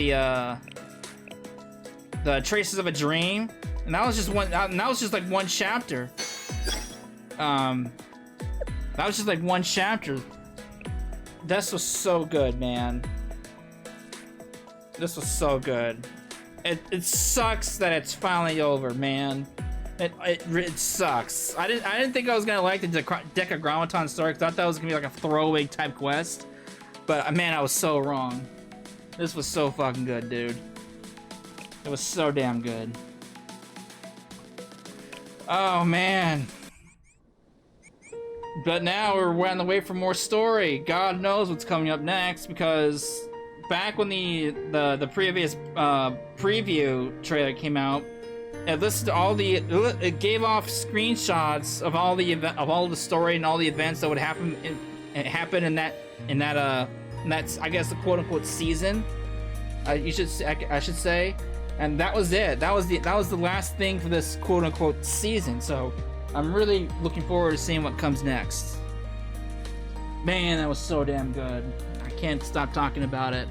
the Traces of a Dream, and that was just like one chapter. That was just like one chapter. This was so good, man. This was so good. It sucks that it's finally over, man. It sucks. I didn't think I was gonna like the Decagrammaton story. I thought that was gonna be like a throwaway type quest, but man, I was so wrong. This was so fucking good, dude. It was so damn good. Oh man. But now we're on the way for more story. God knows what's coming up next, because back when the previous preview trailer came out, it listed it gave off screenshots of all the story and all the events that would happen in that I guess the quote unquote season. I should say, and that was it. That was the last thing for this quote unquote season. So I'm really looking forward to seeing what comes next. Man, that was so damn good. I can't stop talking about it.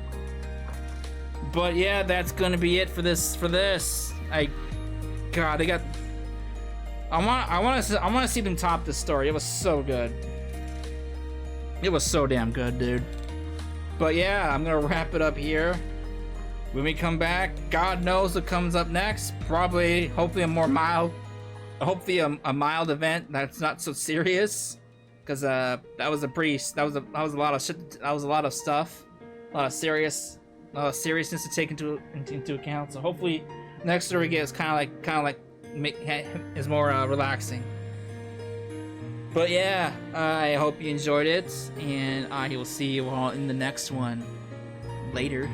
But yeah, that's gonna be it for this. God, they got. I want to see them top this story. It was so good. It was so damn good, dude. But yeah, I'm gonna wrap it up here. When we come back, God knows what comes up next. Probably, hopefully, a mild event that's not so serious, because that was a lot of shit. That was a lot of stuff, a lot of seriousness to take into account. So hopefully, next story gets kind of like is more relaxing. But yeah, I hope you enjoyed it, and I will see you all in the next one. Later.